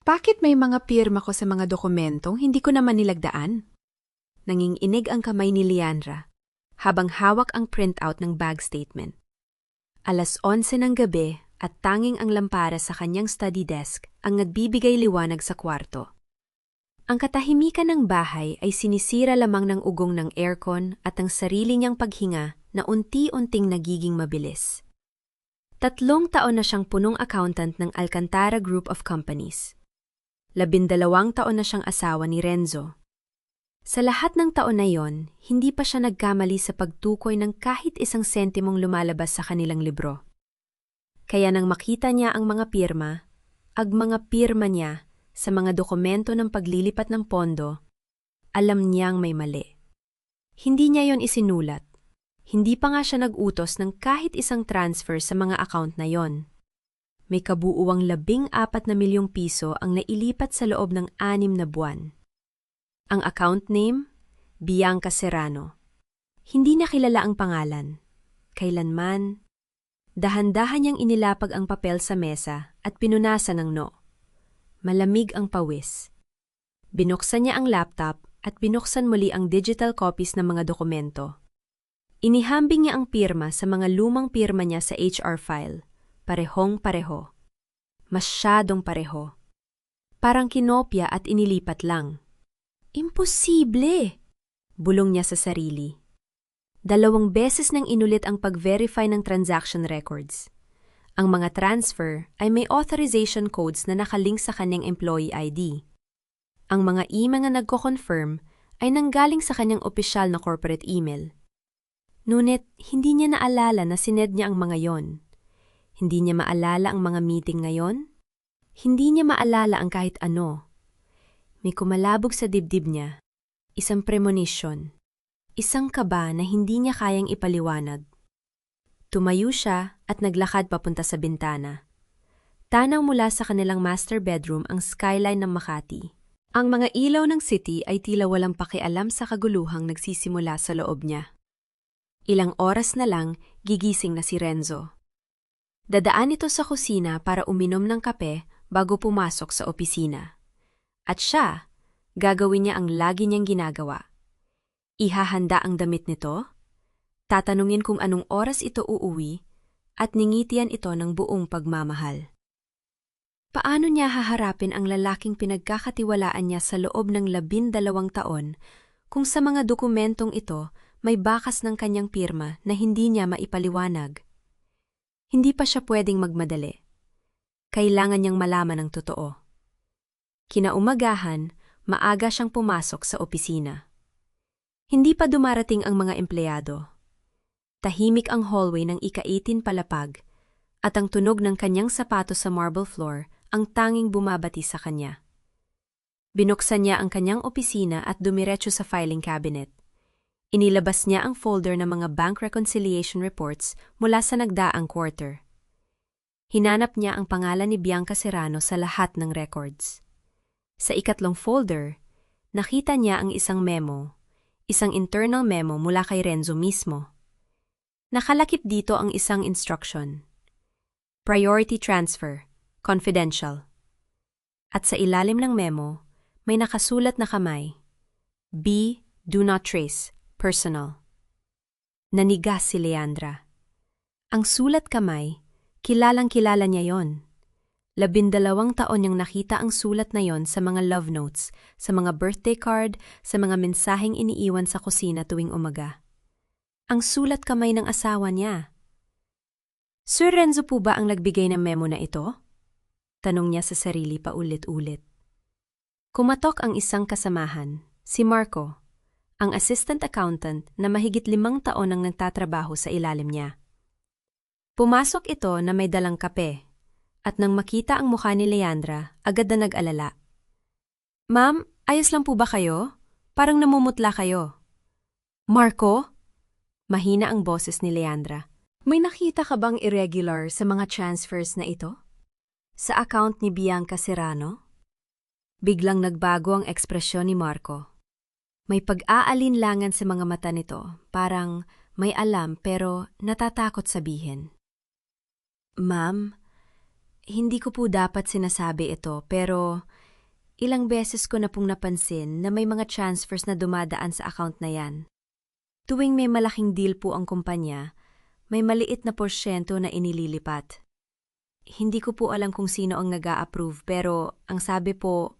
Bakit may mga pirma ko sa mga dokumentong hindi ko naman nilagdaan? Nanginginig ang kamay ni Leandra habang hawak ang printout ng bag statement. 11:00 ng gabi at tanging ang lampara sa kanyang study desk ang nagbibigay liwanag sa kwarto. Ang katahimikan ng bahay ay sinisira lamang ng ugong ng aircon at ang sarili niyang paghinga na unti-unting nagiging mabilis. 3 taon na siyang punong accountant ng Alcantara Group of Companies. 12 taon na siyang asawa ni Renzo. Sa lahat ng taon na yon, hindi pa siya nagkamali sa pagtukoy ng kahit isang sentimong lumalabas sa kanilang libro. Kaya nang makita niya ang mga pirma niya sa mga dokumento ng paglilipat ng pondo, alam niyang may mali. Hindi niya yon isinulat. Hindi pa nga siya nag-utos ng kahit isang transfer sa mga account na yon. May kabuuang 14 milyong piso ang nailipat sa loob ng 6 na buwan. Ang account name, Bianca Serrano. Hindi na kilala ang pangalan. Kailanman, dahan-dahan niyang inilapag ang papel sa mesa at pinunasan ng no. Malamig ang pawis. Binuksan niya ang laptop at binuksan muli ang digital copies ng mga dokumento. Inihambing niya ang pirma sa mga lumang pirma niya sa HR file. Parehong-pareho. Masyadong pareho. Parang kinopya at inilipat lang. Imposible! Bulong niya sa sarili. 2 beses nang inulit ang pag-verify ng transaction records. Ang mga transfer ay may authorization codes na nakalink sa kanyang employee ID. Ang mga email na nagko-confirm ay nanggaling sa kanyang opisyal na corporate email. Ngunit hindi niya naalala na sined niya ang mga yon. Hindi niya maalala ang mga meeting ngayon. Hindi niya maalala ang kahit ano. May kumalabog sa dibdib niya. Isang premonition. Isang kaba na hindi niya kayang ipaliwanag. Tumayo siya at naglakad papunta sa bintana. Tanaw mula sa kanilang master bedroom ang skyline ng Makati. Ang mga ilaw ng city ay tila walang pakialam sa kaguluhang nagsisimula sa loob niya. Ilang oras na lang, gigising na si Renzo. Dadaan ito sa kusina para uminom ng kape bago pumasok sa opisina. At siya, gagawin niya ang lagi niyang ginagawa. Ihahanda ang damit nito, tatanungin kung anong oras ito uuwi, at ningitian ito ng buong pagmamahal. Paano niya haharapin ang lalaking pinagkakatiwalaan niya sa loob ng 12 taon kung sa mga dokumentong ito may bakas ng kanyang pirma na hindi niya maipaliwanag? Hindi pa siya pwedeng magmadali. Kailangan niyang malaman ang totoo. Kinaumagahan, maaga siyang pumasok sa opisina. Hindi pa dumarating ang mga empleyado. Tahimik ang hallway ng ika-18 palapag at ang tunog ng kanyang sapatos sa marble floor ang tanging bumabati sa kanya. Binuksan niya ang kanyang opisina at dumiretso sa filing cabinet. Inilabas niya ang folder ng mga bank reconciliation reports mula sa nagdaang quarter. Hinanap niya ang pangalan ni Bianca Serrano sa lahat ng records. Sa ikatlong folder, nakita niya ang isang memo, isang internal memo mula kay Renzo mismo. Nakalakip dito ang isang instruction. Priority transfer, confidential. At sa ilalim ng memo, may nakasulat na kamay. B. Do not trace. Personal. Nanigas si Leandra. Ang sulat kamay, kilalang-kilala niya yon. 12 taon niyang nakita ang sulat na yon sa mga love notes, sa mga birthday card, sa mga mensaheng iniiwan sa kusina tuwing umaga. Ang sulat kamay ng asawa niya. Sir Renzo po ba ang nagbigay ng memo na ito? Tanong niya sa sarili paulit-ulit. Kumatok ang isang kasamahan, si Marco, ang assistant accountant na mahigit 5 taon ang nagtatrabaho sa ilalim niya. Pumasok ito na may dalang kape, at nang makita ang mukha ni Leandra, agad na nag-alala. Ma'am, ayos lang po ba kayo? Parang namumutla kayo. Marco? Mahina ang boses ni Leandra. May nakita ka bang irregular sa mga transfers na ito? Sa account ni Bianca Serrano? Biglang nagbago ang ekspresyon ni Marco. May pag-aalinlangan sa mga mata nito, parang may alam pero natatakot sabihin. Ma'am, hindi ko po dapat sinasabi ito pero Ilang beses ko na pong napansin na may mga transfers na dumadaan sa account na yan. Tuwing may malaking deal po ang kumpanya, may maliit na porsyento na inililipat. Hindi ko po alam kung sino ang nag-a-approve pero ang sabi po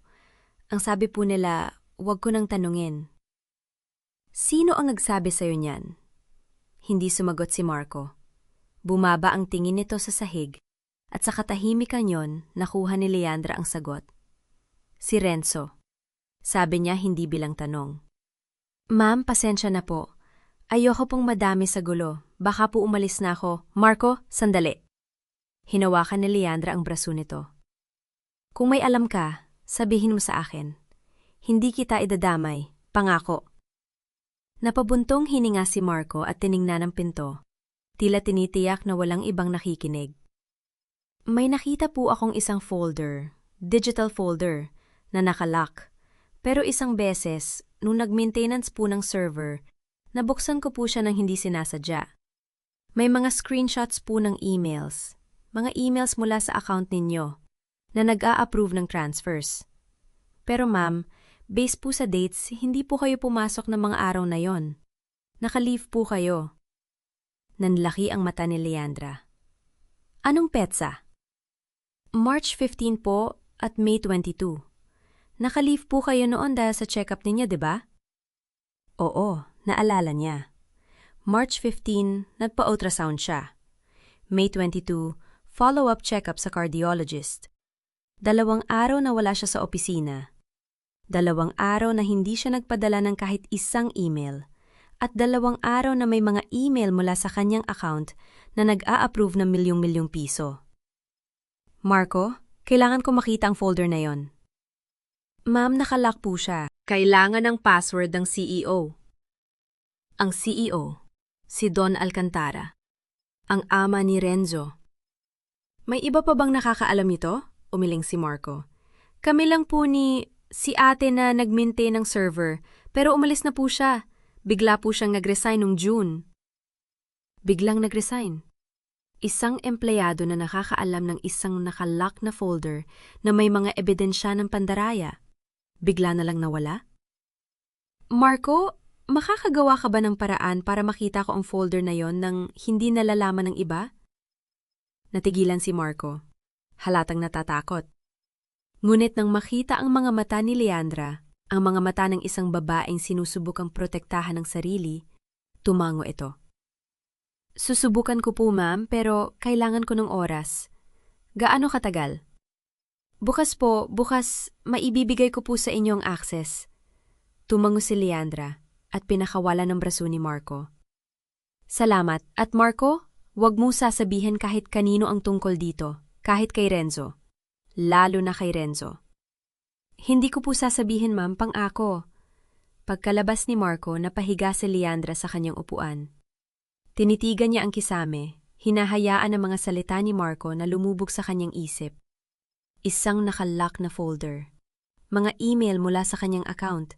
nila, huwag ko nang tanungin. Sino ang nagsabi sa'yo niyan? Hindi sumagot si Marco. Bumaba ang tingin nito sa sahig at sa katahimikan yon nakuha ni Leandra ang sagot. Si Renzo. Sabi niya hindi bilang tanong. Ma'am, pasensya na po. Ayoko pong madami sa gulo. Baka po umalis na ako. Marco, sandali. Hinawakan ni Leandra ang braso nito. Kung may alam ka, sabihin mo sa akin. Hindi kita idadamay. Pangako. Napabuntong hininga si Marco at tiningnan ang pinto. Tila tinitiyak na walang ibang nakikinig. May nakita po akong isang folder, digital folder, na nakalock. Pero isang beses, nung nag-maintenance po ng server, nabuksan ko po siya ng hindi sinasadya. May mga screenshots po ng emails, mga emails mula sa account ninyo, na nag-a-approve ng transfers. Pero ma'am, based po sa dates, hindi po kayo pumasok ng mga araw na yon. Naka-leave po kayo. Nanlaki ang mata ni Leandra. Anong petsa? March 15 po at May 22. Naka-leave po kayo noon dahil sa check-up ninyo, di ba? Oo, naalala niya. March 15, nagpa-ultrasound siya. May 22, follow-up check-up sa cardiologist. 2 araw na wala siya sa opisina. 2 araw na hindi siya nagpadala ng kahit isang email. At 2 araw na may mga email mula sa kanyang account na nag-a-approve ng milyong-milyong piso. Marco, kailangan ko makita ang folder na yon. Ma'am, nakalock po siya. Kailangan ng password ng CEO. Ang CEO, si Don Alcantara. Ang ama ni Renzo. May iba pa bang nakakaalam nito? Umiling si Marco. Kami lang po si ate na nag-maintain ng server, pero umalis na po siya. Bigla po siyang nag-resign noong June. Biglang nag-resign? Isang empleyado na nakakaalam ng isang nakalock na folder na may mga ebidensya ng pandaraya. Bigla na lang nawala? Marco, makakagawa ka ba ng paraan para makita ko ang folder na yon nang hindi nalalaman ng iba? Natigilan si Marco. Halatang natatakot. Ngunit nang makita ang mga mata ni Leandra, ang mga mata ng isang babaeng sinusubukang protektahan ng sarili, tumango ito. Susubukan ko po ma'am, pero kailangan ko ng oras. Gaano katagal? Bukas maibibigay ko po sa inyo ang access. Tumango si Leandra at pinakawalan ng braso ni Marco. Salamat. At Marco, huwag mo sasabihin kahit kanino ang tungkol dito, kahit kay Renzo. Lalo na kay Renzo. Hindi ko po sasabihin ma'am, pang-ako. Pagkalabas ni Marco, napahiga si Leandra sa kanyang upuan. Tinitigan niya ang kisame, hinahayaan ang mga salita ni Marco na lumubog sa kanyang isip. Isang nakalock na folder. Mga email mula sa kanyang account.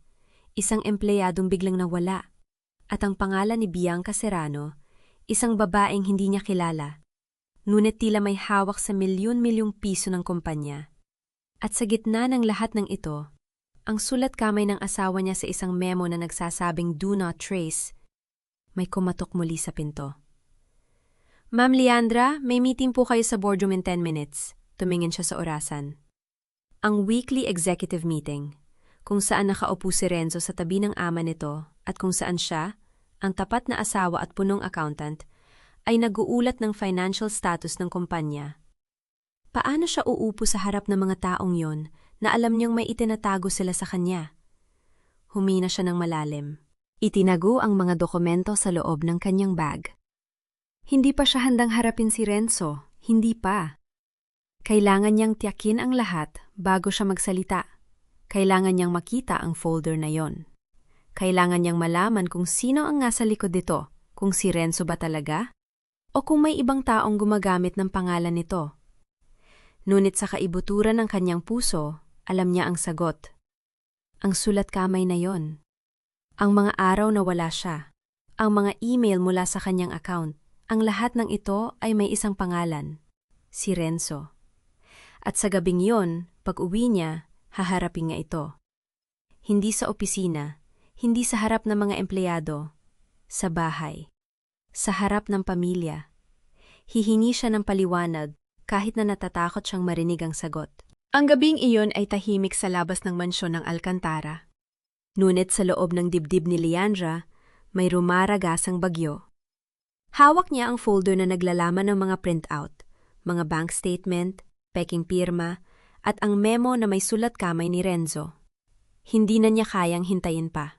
Isang empleyadong biglang nawala. At ang pangalan ni Bianca Serrano, isang babaeng hindi niya kilala. Ngunit tila may hawak sa milyon-milyong piso ng kumpanya. At sa gitna ng lahat ng ito, ang sulat kamay ng asawa niya sa isang memo na nagsasabing do not trace, may kumatok muli sa pinto. Ma'am Leandra, may meeting po kayo sa boardroom in 10 minutes. Tumingin siya sa orasan. Ang weekly executive meeting, kung saan nakaupo si Renzo sa tabi ng ama nito at kung saan siya, ang tapat na asawa at punong accountant, ay nag-uulat ng financial status ng kumpanya. Paano siya uupo sa harap ng mga taong yon na alam niyang may itinatago sila sa kanya? Humina siya ng malalim. Itinago ang mga dokumento sa loob ng kanyang bag. Hindi pa siya handang harapin si Renzo, hindi pa. Kailangan niyang tiyakin ang lahat bago siya magsalita. Kailangan niyang makita ang folder na yon. Kailangan niyang malaman kung sino ang nasa likod nito, kung si Renzo ba talaga? O kung may ibang taong gumagamit ng pangalan nito. Ngunit sa kaibuturan ng kanyang puso, alam niya ang sagot. Ang sulat kamay na yon. Ang mga araw na wala siya. Ang mga email mula sa kanyang account. Ang lahat ng ito ay may isang pangalan. Si Renzo. At sa gabing yon, pag-uwi niya, haharapin nga ito. Hindi sa opisina, hindi sa harap ng mga empleyado, sa bahay, sa harap ng pamilya. Hihingi siya ng paliwanag kahit na natatakot siyang marinig ang sagot. Ang gabing iyon ay tahimik sa labas ng mansyon ng Alcantara. Ngunit sa loob ng dibdib ni Leandra, may rumaragasang bagyo. Hawak niya ang folder na naglalaman ng mga printout, mga bank statement, peking pirma, at ang memo na may sulat kamay ni Renzo. Hindi na niya kayang hintayin pa.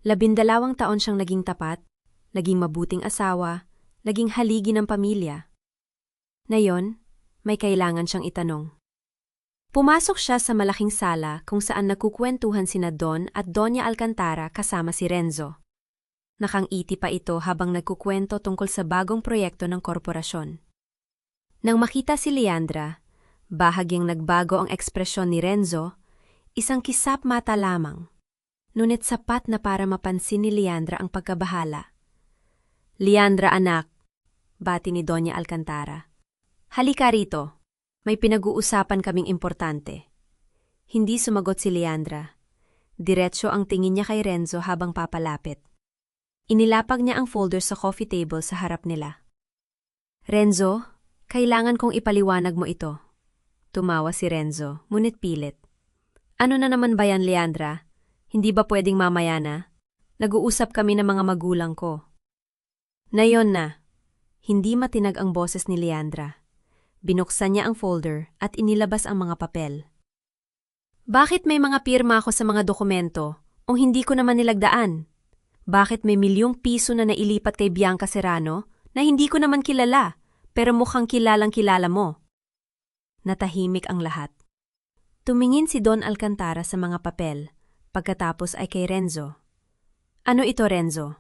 12 taon siyang naging tapat, naging mabuting asawa, naging haligi ng pamilya. Ngayon, may kailangan siyang itanong. Pumasok siya sa malaking sala kung saan nagkukwentuhan sina Don at Doña Alcantara kasama si Renzo. Nakangiti pa ito habang nagkukwento tungkol sa bagong proyekto ng korporasyon. Nang makita si Leandra, bahagyang nagbago ang ekspresyon ni Renzo, isang kisap mata lamang. Ngunit sapat na para mapansin ni Leandra ang pagkabahala. "Leandra anak," bati ni Doña Alcantara. "Halika rito. May pinag-uusapan kaming importante." Hindi sumagot si Leandra. Diretso ang tingin niya kay Renzo habang papalapit. Inilapag niya ang folder sa coffee table sa harap nila. "Renzo, kailangan kong ipaliwanag mo ito." Tumawa si Renzo, ngunit pilit. "Ano na naman ba yan, Leandra? Hindi ba pwedeng mamaya na? Nag-uusap kami ng mga magulang ko." "Nayon na." Hindi matinag ang boses ni Leandra. Binuksan niya ang folder at inilabas ang mga papel. "Bakit may mga pirma ako sa mga dokumento o hindi ko naman nilagdaan? Bakit may milyong piso na nailipat kay Bianca Serrano na hindi ko naman kilala pero mukhang kilalang kilala mo?" Natahimik ang lahat. Tumingin si Don Alcantara sa mga papel, pagkatapos ay kay Renzo. "Ano ito, Renzo?"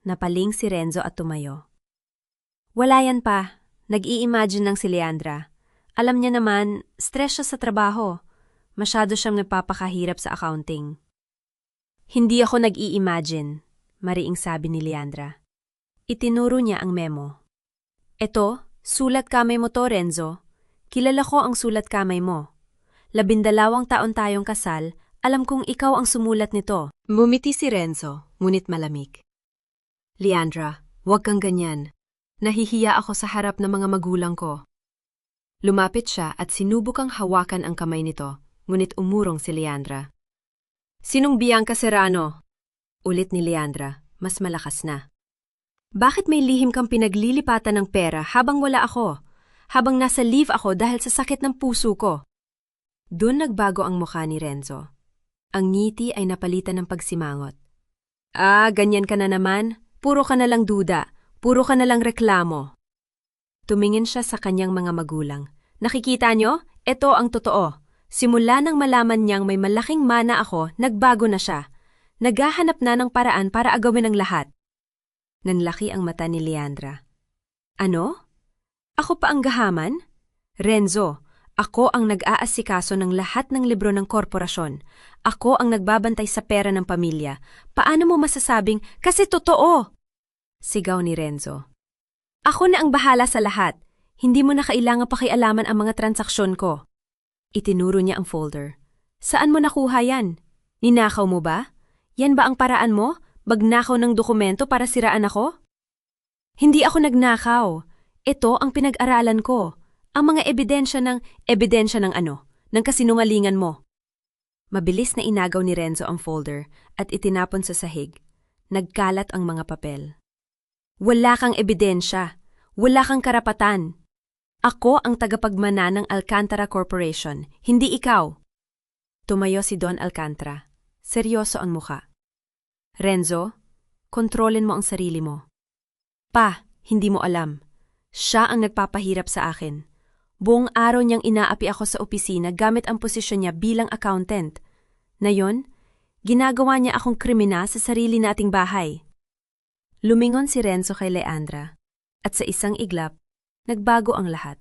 Napaling si Renzo at tumayo. "Wala yan pa. Nag-i-imagine lang si Leandra. Alam niya naman, stress siya sa trabaho. Masyado siyang nagpapakahirap sa accounting." "Hindi ako nag-i-imagine," mariing sabi ni Leandra. Itinuro niya ang memo. "Eto, sulat kamay mo to, Renzo. Kilala ko ang sulat kamay mo. 12 taon tayong kasal, alam kong ikaw ang sumulat nito." Ngumiti si Renzo, ngunit malamig. "Leandra, huwag kang ganyan. Nahihiya ako sa harap ng mga magulang ko." Lumapit siya at sinubukang hawakan ang kamay nito, ngunit umurong si Leandra. "Sinong Bianca Serrano?" Ulit ni Leandra, mas malakas na. "Bakit may lihim kang pinaglilipatan ng pera habang wala ako? Habang nasa leave ako dahil sa sakit ng puso ko?" Doon nagbago ang mukha ni Renzo. Ang ngiti ay napalitan ng pagsimangot. Ganyan ka na naman. Puro ka na lang duda. Puro ka na lang reklamo." Tumingin siya sa kanyang mga magulang. "Nakikita niyo? Ito ang totoo. Simula nang malaman niyang may malaking mana ako, nagbago na siya. Naghahanap na ng paraan para agawin ang lahat." Nanlaki ang mata ni Leandra. "Ano? Ako pa ang gahaman? Renzo, ako ang nag-aasikaso ng lahat ng libro ng korporasyon. Ako ang nagbabantay sa pera ng pamilya. Paano mo masasabing, kasi totoo?" Sigaw ni Renzo. "Ako na ang bahala sa lahat. Hindi mo na kailangang pakialaman ang mga transaksyon ko." Itinuro niya ang folder. "Saan mo nakuha yan? Ninakaw mo ba? Yan ba ang paraan mo? Magnakaw ng dokumento para siraan ako?" "Hindi ako nagnakaw. Ito ang pinag-aralan ko. Ang mga ebidensya ng ano? Ng kasinungalingan mo." Mabilis na inagaw ni Renzo ang folder at itinapon sa sahig. Nagkalat ang mga papel. "Wala kang ebidensya. Wala kang karapatan. Ako ang tagapagmana ng Alcantara Corporation, hindi ikaw." Tumayo si Don Alcantara. Seryoso ang mukha. "Renzo, kontrolin mo ang sarili mo. Pa, hindi mo alam. Siya ang nagpapahirap sa akin. Buong araw niyang inaapi ako sa opisina gamit ang posisyon niya bilang accountant. Ngayon, ginagawa niya akong krimina sa sarili nating bahay." Lumingon si Renzo kay Leandra, at sa isang iglap, nagbago ang lahat.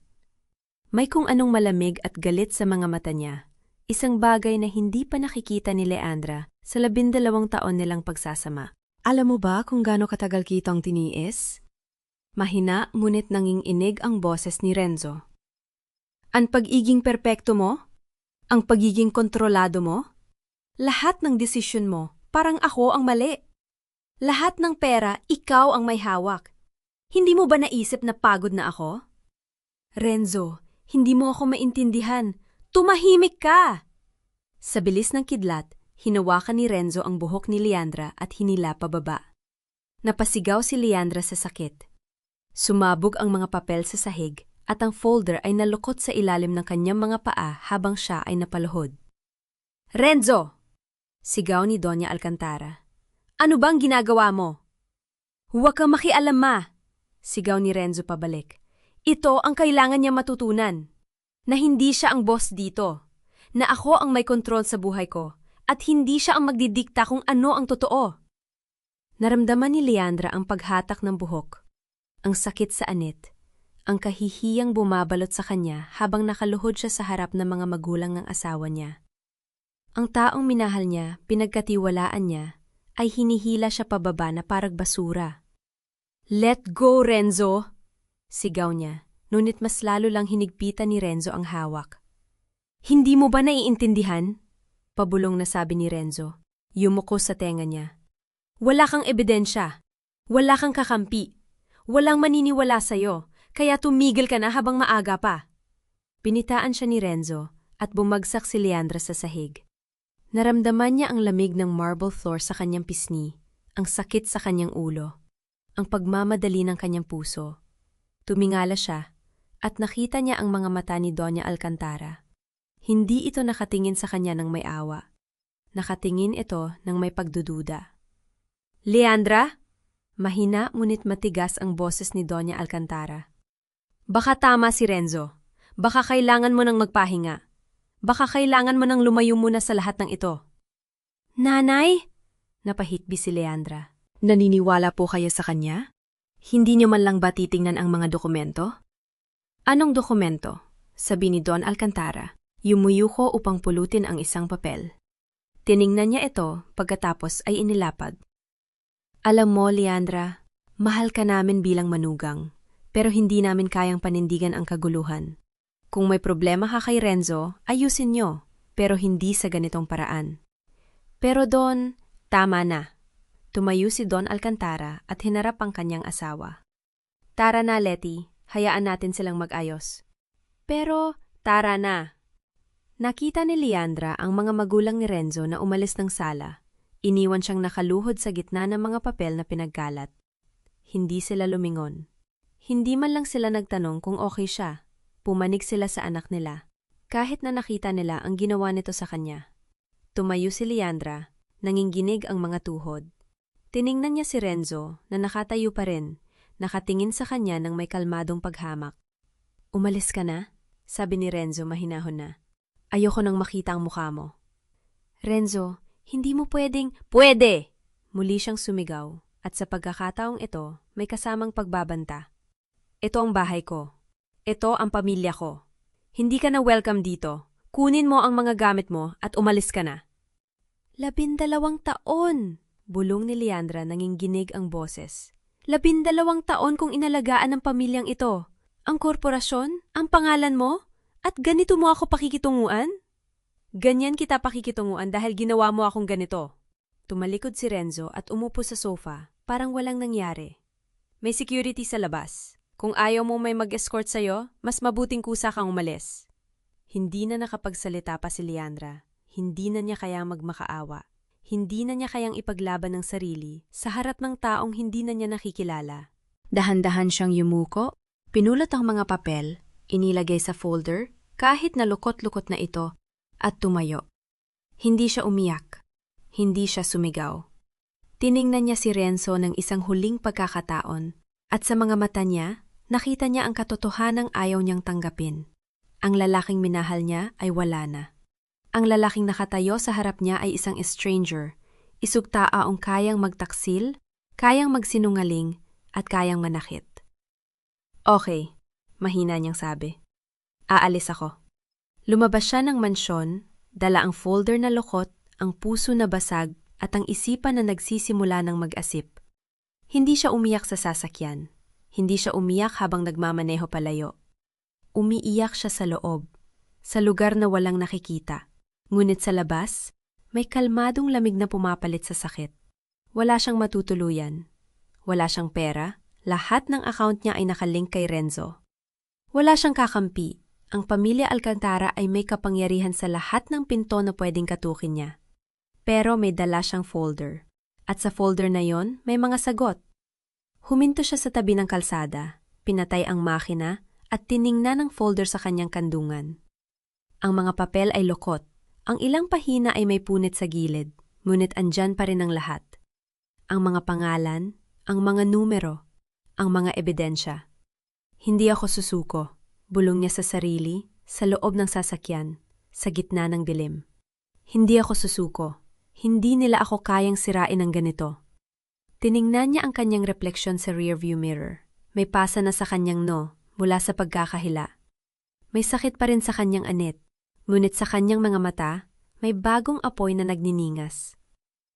May kung anong malamig at galit sa mga mata niya, isang bagay na hindi pa nakikita ni Leandra sa 12 taon nilang pagsasama. "Alam mo ba kung gaano katagal kitang tiniis?" Mahina ngunit nanging-inig ang boses ni Renzo. "Ang pag-iging perpekto mo? Ang pagiging kontrolado mo? Lahat ng desisyon mo, parang ako ang mali. Lahat ng pera, ikaw ang may hawak. Hindi mo ba naisip na pagod na ako? Renzo, hindi mo ako maintindihan. Tumahimik ka! Sa bilis ng kidlat, hinawakan ni Renzo ang buhok ni Leandra at hinila pababa. Napasigaw si Leandra sa sakit. Sumabog ang mga papel sa sahig at ang folder ay nalukot sa ilalim ng kanyang mga paa habang siya ay napaluhod. Renzo! Sigaw ni Doña Alcantara. Ano bang ginagawa mo? Huwag kang makialam, ma! Sigaw ni Renzo pabalik. Ito ang kailangan niya matutunan. Na hindi siya ang boss dito. Na ako ang may kontrol sa buhay ko. At hindi siya ang magdidikta kung ano ang totoo. Naramdaman ni Leandra ang paghatak ng buhok. Ang sakit sa anit. Ang kahihiyang bumabalot sa kanya habang nakaluhod siya sa harap ng mga magulang ng asawa niya. Ang taong minahal niya, pinagkatiwalaan niya, ay hinihila siya pababa na parang basura. Let go, Renzo! Sigaw niya, ngunit mas lalo lang hinigpitan ni Renzo ang hawak. Hindi mo ba naiintindihan? Pabulong na sabi ni Renzo, yumuko sa tenga niya. Wala kang ebidensya. Wala kang kakampi. Walang maniniwala sa'yo. Kaya tumigil ka na habang maaga pa. Pinitaan siya ni Renzo at bumagsak si Leandra sa sahig. Naramdaman niya ang lamig ng marble floor sa kanyang pisngi, ang sakit sa kanyang ulo, ang pagmamadali ng kanyang puso. Tumingala siya at nakita niya ang mga mata ni Doña Alcantara. Hindi ito nakatingin sa kanya ng may awa. Nakatingin ito ng may pagdududa. Leandra? Mahina ngunit matigas ang boses ni Doña Alcantara. Baka tama si Renzo. Baka kailangan mo nang magpahinga. Baka kailangan mo nang lumayo muna sa lahat ng ito. Nanay? Napahitbi si Leandra. Naniniwala po kayo sa kanya? Hindi niyo man lang ba titingnan ang mga dokumento? Anong dokumento? Sabi ni Don Alcantara. Yumuyuko upang pulutin ang isang papel. Tiningnan niya ito pagkatapos ay inilapag. Alam mo, Leandra, mahal ka namin bilang manugang. Pero hindi namin kayang panindigan ang kaguluhan. Kung may problema ka kay Renzo, ayusin nyo, pero hindi sa ganitong paraan. Pero Don, tama na. Tumayo si Don Alcantara at hinarap ang kanyang asawa. Tara na, Letty, hayaan natin silang mag-ayos. Pero, tara na. Nakita ni Leandra ang mga magulang ni Renzo na umalis ng sala. Iniwan siyang nakaluhod sa gitna ng mga papel na pinagkalat. Hindi sila lumingon. Hindi man lang sila nagtanong kung okay siya. Pumanig sila sa anak nila. Kahit na nakita nila ang ginawa nito sa kanya. Tumayo si Leandra, nanginginig ang mga tuhod. Tiningnan niya si Renzo na nakatayo pa rin, nakatingin sa kanya ng may kalmadong paghamak. Umalis ka na? Sabi ni Renzo mahinahon na. Ayoko nang makita ang mukha mo. Renzo, hindi mo pwedeng... Pwede! Muli siyang sumigaw at sa pagkakataong ito may kasamang pagbabanta. Ito ang bahay ko. Ito ang pamilya ko. Hindi ka na welcome dito. Kunin mo ang mga gamit mo at umalis ka na. 12 taon! Bulong ni Leandra nanginginig ang boses. 12 taon kong inalagaan ang pamilyang ito. Ang korporasyon, ang pangalan mo, at ganito mo ako pakikitunguan? Ganyan kita pakikitunguan dahil ginawa mo akong ganito. Tumalikod si Renzo at umupo sa sofa, parang walang nangyari. May security sa labas. Kung ayaw mo may mag-escort sa'yo, mas mabuting kusa kang umalis. Hindi na nakapagsalita pa si Leandra. Hindi na niya kayang magmakaawa. Hindi na niya kayang ipaglaban ng sarili sa harap ng taong hindi na niya nakikilala. Dahan-dahan siyang yumuko, pinulot ang mga papel, inilagay sa folder, kahit na lukot-lukot na ito, at tumayo. Hindi siya umiyak. Hindi siya sumigaw. Tiningnan niya si Renzo ng isang huling pagkakataon, at sa mga mata niya, nakita niya ang katotohanang ayaw niyang tanggapin. Ang lalaking minahal niya ay wala na. Ang lalaking nakatayo sa harap niya ay isang stranger, isugtaong kayang magtaksil, kayang magsinungaling, at kayang manakit. Okay, mahina niyang sabi. Aalis ako. Lumabas siya ng mansyon, dala ang folder na lukot, ang puso na basag, at ang isipan na nagsisimula ng mag-asip. Hindi siya umiyak sa sasakyan. Hindi siya umiyak habang nagmamaneho palayo. Umiiyak siya sa loob. sa lugar na walang nakikita. Ngunit sa labas, may kalmadong lamig na pumapalit sa sakit. Wala siyang matutuluyan. Wala siyang pera. Lahat ng account niya ay nakalink kay Renzo. Wala siyang kakampi. Ang pamilya Alcantara ay may kapangyarihan sa lahat ng pinto na pwedeng katukin niya. Pero may dala siyang folder. At sa folder na yon, may mga sagot. Huminto siya sa tabi ng kalsada, pinatay ang makina, at tiningnan ang folder sa kanyang kandungan. Ang mga papel ay lokot. Ang ilang pahina ay may punit sa gilid, ngunit andyan pa rin ang lahat. Ang mga pangalan, ang mga numero, ang mga ebidensya. Hindi ako susuko, bulong niya sa sarili, sa loob ng sasakyan, sa gitna ng dilim. Hindi ako susuko. Hindi nila ako kayang sirain ng ganito. Tiningnan niya ang kanyang refleksyon sa rearview mirror. May pasa na sa kanyang mula sa pagkakahila. May sakit pa rin sa kanyang anit. Ngunit sa kanyang mga mata, may bagong apoy na nagniningas.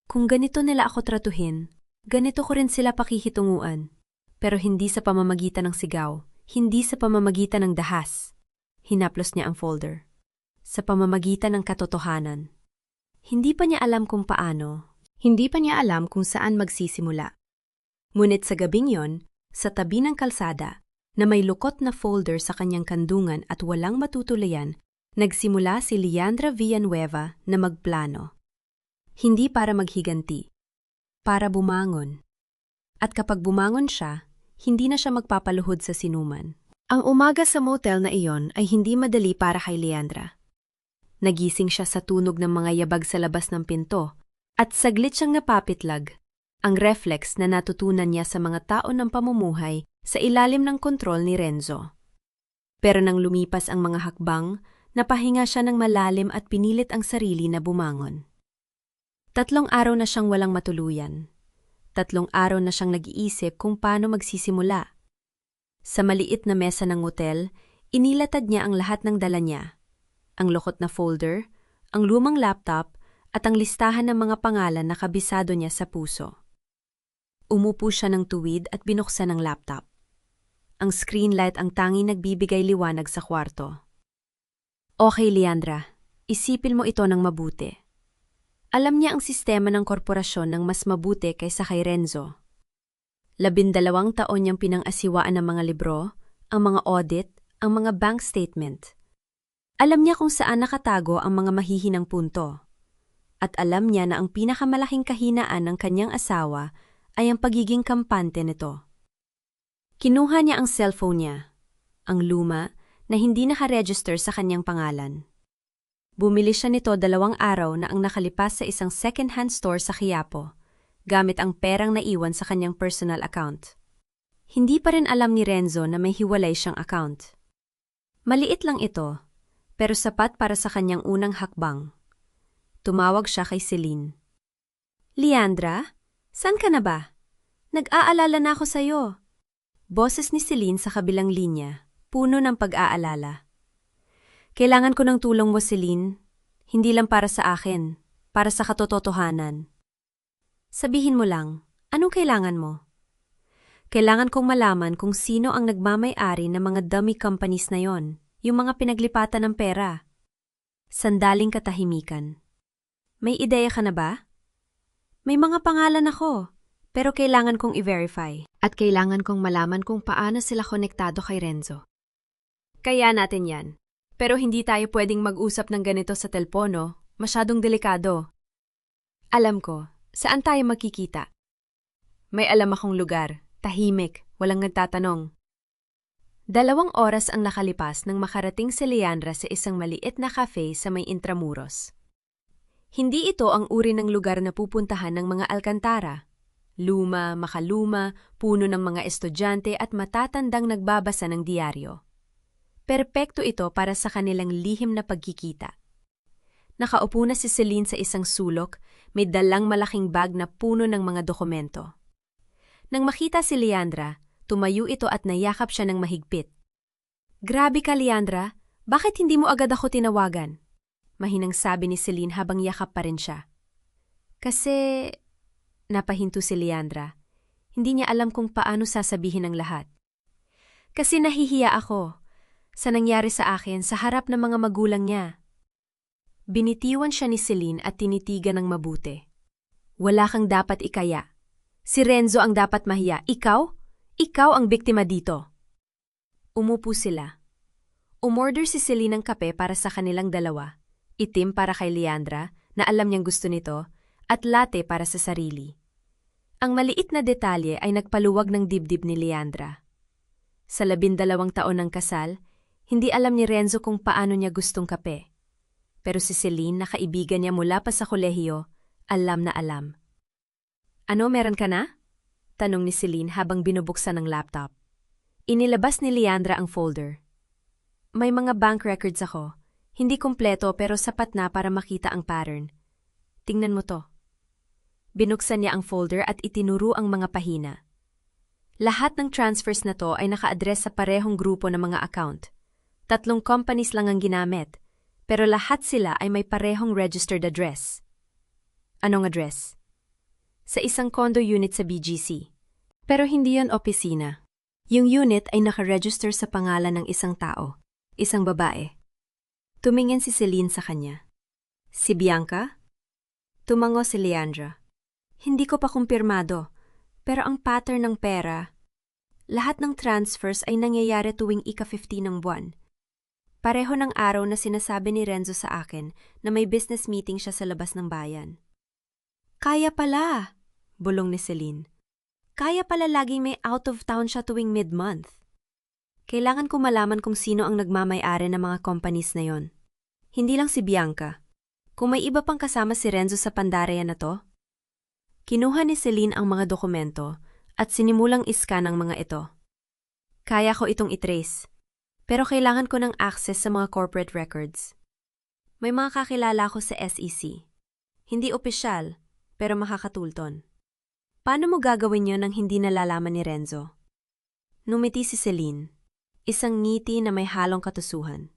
Kung ganito nila ako tratuhin, ganito ko rin sila pakikitunguan. Pero hindi sa pamamagitan ng sigaw, hindi sa pamamagitan ng dahas. Hinaplos niya ang folder. Sa pamamagitan ng katotohanan. Hindi pa niya alam kung paano. Hindi pa niya alam kung saan magsisimula. Ngunit sa gabing yon, sa tabi ng kalsada, na may lukot na folder sa kanyang kandungan at walang matutulayan, nagsimula si Leandra Villanueva na magplano. Hindi para maghiganti, para bumangon. At kapag bumangon siya, hindi na siya magpapaluhod sa sinuman. Ang umaga sa motel na iyon ay hindi madali para kay Leandra. Nagising siya sa tunog ng mga yabag sa labas ng pinto, at saglit siyang napapitlag, ang reflex na natutunan niya sa mga tao ng pamumuhay sa ilalim ng kontrol ni Renzo. Pero nang lumipas ang mga hakbang, napahinga siya ng malalim at pinilit ang sarili na bumangon. 3 araw na siyang walang matuluyan. 3 araw na siyang nag-iisip kung paano magsisimula. Sa maliit na mesa ng hotel, inilatad niya ang lahat ng dala niya. Ang lokot na folder, ang lumang laptop, at ang listahan ng mga pangalan na kabisado niya sa puso. Umupo siya ng tuwid at binuksan ang laptop. Ang screen light ang tanging nagbibigay liwanag sa kwarto. Okay, Leandra, isipin mo ito ng mabuti. Alam niya ang sistema ng korporasyon ng mas mabuti kaysa kay Renzo. 12 taon niyang pinang-asiwaan ng mga libro, ang mga audit, ang mga bank statement. Alam niya kung saan nakatago ang mga mahihinang punto. At alam niya na ang pinakamalaking kahinaan ng kanyang asawa ay ang pagiging kampante nito. Kinuha niya ang cellphone niya, ang luma, na hindi nakaregister sa kanyang pangalan. Bumili siya nito 2 araw na ang nakalipas sa isang second-hand store sa Quiapo, gamit ang perang naiwan sa kanyang personal account. Hindi pa rin alam ni Renzo na may hiwalay siyang account. Maliit lang ito, pero sapat para sa kanyang unang hakbang. Tumawag siya kay Celine. Leandra, saan ka na ba? Nag-aalala na ako sa'yo. Boses ni Celine sa kabilang linya. Puno ng pag-aalala. Kailangan ko ng tulong mo, Celine. Hindi lang para sa akin, para sa katotohanan. Sabihin mo lang, anong kailangan mo? Kailangan kong malaman kung sino ang nagmamay-ari ng mga dummy companies na yon, yung mga pinaglipatan ng pera. Sandaling katahimikan. May ideya ka na ba? May mga pangalan ako, pero kailangan kong i-verify. At kailangan kong malaman kung paano sila konektado kay Renzo. Kaya natin yan. Pero hindi tayo pwedeng mag-usap ng ganito sa telpono, masyadong delikado. Alam ko, saan tayo magkikita? May alam akong lugar, tahimik, walang nagtatanong. 2 oras ang nakalipas nang makarating si Leandra sa isang maliit na cafe sa may Intramuros. Hindi ito ang uri ng lugar na pupuntahan ng mga Alcantara. Luma, makaluma, puno ng mga estudyante at matatandang nagbabasa ng diaryo. Perpekto ito para sa kanilang lihim na pagkikita. Nakaupo na si Celine sa isang sulok, may dalang malaking bag na puno ng mga dokumento. Nang makita si Leandra, tumayo ito at nayakap siya ng mahigpit. Grabe ka, Leandra, bakit hindi mo agad ako tinawagan? Mahinang sabi ni Celine habang yakap pa rin siya. Kasi, napahinto si Leandra, hindi niya alam kung paano sasabihin ang lahat. Kasi nahihiya ako. sa nangyari sa akin sa harap ng mga magulang niya. Binitiwan siya ni Celine at tinitigan ng mabuti. Wala kang dapat ikaya. Si Renzo ang dapat mahiya. Ikaw? Ikaw ang biktima dito. Umupo sila. Umorder si Celine ng kape para sa kanilang dalawa, itim para kay Leandra, na alam niyang gusto nito, at latte para sa sarili. Ang maliit na detalye ay nagpaluwag ng dibdib ni Leandra. Sa 12 taon ng kasal, hindi alam ni Renzo kung paano niya gustong kape. Pero si Celine na kaibigan niya mula pa sa kolehiyo, alam na alam. Ano, meron ka na? Tanong ni Celine habang binubuksan ng laptop. Inilabas ni Leandra ang folder. May mga bank records ako. Hindi kumpleto pero sapat na para makita ang pattern. Tingnan mo to. Binuksan niya ang folder at itinuro ang mga pahina. Lahat ng transfers na to ay naka-address sa parehong grupo ng mga account. 3 companies lang ang ginamit, pero lahat sila ay may parehong registered address. Anong address? Sa isang condo unit sa BGC. Pero hindi yan opisina. Yung unit ay naka-register sa pangalan ng isang tao, isang babae. Tumingin si Celine sa kanya. Si Bianca? Tumango si Leandra. Hindi ko pa kumpirmado, pero ang pattern ng pera, lahat ng transfers ay nangyayari tuwing ika-15 ng buwan. Pareho ng araw na sinasabi ni Renzo sa akin na may business meeting siya sa labas ng bayan. Kaya pala, bulong ni Celine. Kaya pala laging may out of town siya tuwing mid-month. Kailangan ko malaman kung sino ang nagmamay-ari ng mga companies na yon. Hindi lang si Bianca. Kung may iba pang kasama si Renzo sa pandaraya na to. Kinuha ni Celine ang mga dokumento at sinimulang iskan ang mga ito. Kaya ko itong itrace. Pero kailangan ko ng access sa mga corporate records. May mga kakilala ko sa SEC. Hindi opisyal, pero makakatulton. Paano mo gagawin yon nang hindi nalalaman ni Renzo? Numiti si Celine, isang ngiti na may halong katusuhan.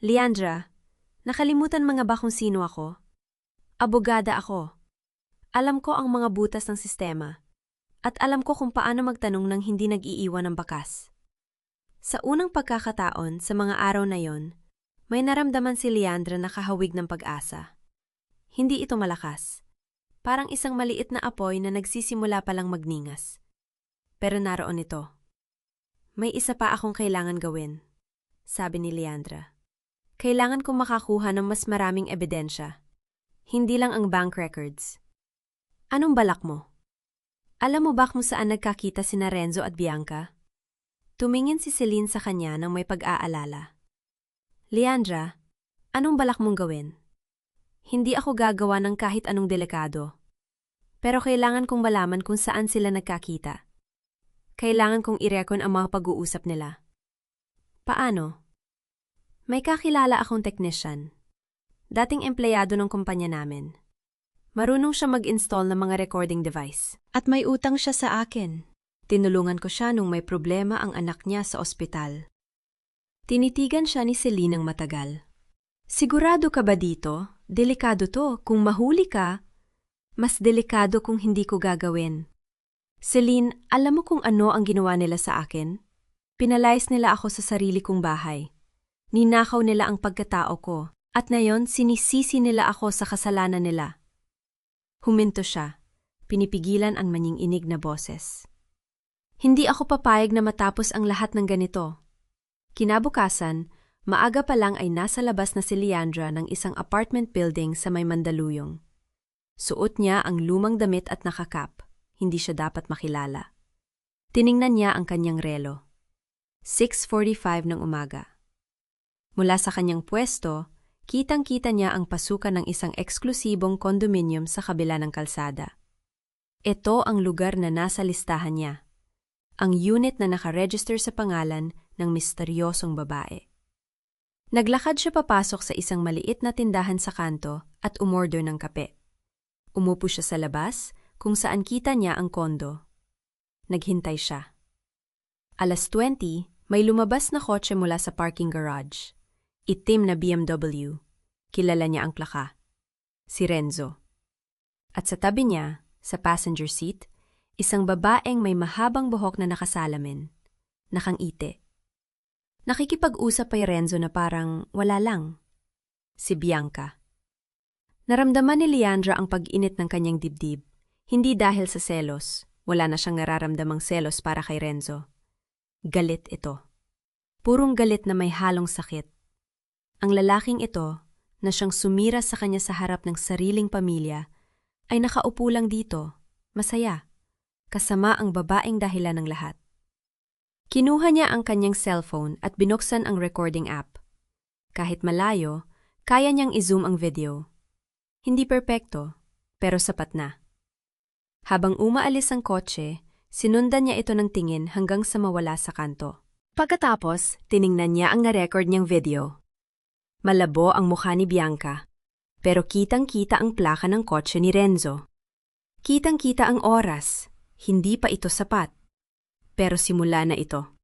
Leandra, nakalimutan mga ba kung sino ako? Abogada ako. Alam ko ang mga butas ng sistema. At alam ko kung paano magtanong nang hindi nag-iiwan ng bakas. Sa unang pagkakataon sa mga araw na yon, may naramdaman si Leandra na kahawig ng pag-asa. Hindi ito malakas. Parang isang maliit na apoy na nagsisimula palang magningas. Pero naroon ito. May isa pa akong kailangan gawin, sabi ni Leandra. Kailangan kong makakuha ng mas maraming ebidensya. Hindi lang ang bank records. Anong balak mo? Alam mo ba kung saan nagkakita sina Renzo at Bianca? Tumingin si Celine sa kanya nang may pag-aalala. Leandra, anong balak mong gawin? Hindi ako gagawa ng kahit anong delikado. Pero kailangan kong malaman kung saan sila nagkakita. Kailangan kong i-recon ang mga pag-uusap nila. Paano? May kakilala akong technician. Dating empleyado ng kumpanya namin. Marunong siya mag-install ng mga recording device. At may utang siya sa akin. Tinulungan ko siya nung may problema ang anak niya sa ospital. Tinitigan siya ni Celine ng matagal. Sigurado ka ba dito? Delikado to. Kung mahuli ka, mas delikado kung hindi ko gagawin. Celine, alam mo kung ano ang ginawa nila sa akin? Pinalayas nila ako sa sarili kong bahay. Ninakaw nila ang pagkatao ko. At ngayon, sinisisi nila ako sa kasalanan nila. Huminto siya. Pinipigilan ang manying-inig na boses. Hindi ako papayag na matapos ang lahat ng ganito. Kinabukasan, maaga pa lang ay nasa labas na si Leandra ng isang apartment building sa may Mandaluyong. Suot niya ang lumang damit at nakakap. Hindi siya dapat makilala. Tiningnan niya ang kanyang relo. 6:45 ng umaga. Mula sa kanyang pwesto, kitang-kita niya ang pasukan ng isang eksklusibong condominium sa kabila ng kalsada. Ito ang lugar na nasa listahan niya. Ang unit na nakaregister sa pangalan ng misteryosong babae. Naglakad siya papasok sa isang maliit na tindahan sa kanto at umorder ng kape. Umupo siya sa labas kung saan kita niya ang kondo. Naghintay siya. 20:00, may lumabas na kotse mula sa parking garage. Itim na BMW. Kilala niya ang plaka. Si Renzo. At sa tabi niya, sa passenger seat, isang babaeng may mahabang buhok na nakasalamin. Nakangiti. Nakikipag-usap kay Renzo na parang wala lang. Si Bianca. Naramdaman ni Leandra ang pag-init ng kanyang dibdib. Hindi dahil sa selos. Wala na siyang nararamdamang selos para kay Renzo. Galit ito. Purong galit na may halong sakit. Ang lalaking ito, na siyang sumira sa kanya sa harap ng sariling pamilya, ay nakaupo lang dito, masaya, kasama ang babaeng dahilan ng lahat. Kinuha niya ang kanyang cellphone at binuksan ang recording app. Kahit malayo, kaya niyang i-zoom ang video. Hindi perpekto, pero sapat na. Habang umaalis ang kotse, sinundan niya ito ng tingin hanggang sa mawala sa kanto. Pagkatapos, tiningnan niya ang na-record niyang video. Malabo ang mukha ni Bianca, pero kitang-kita ang plaka ng kotse ni Renzo. Kitang-kita ang oras, hindi pa ito sapat. Pero simula na ito.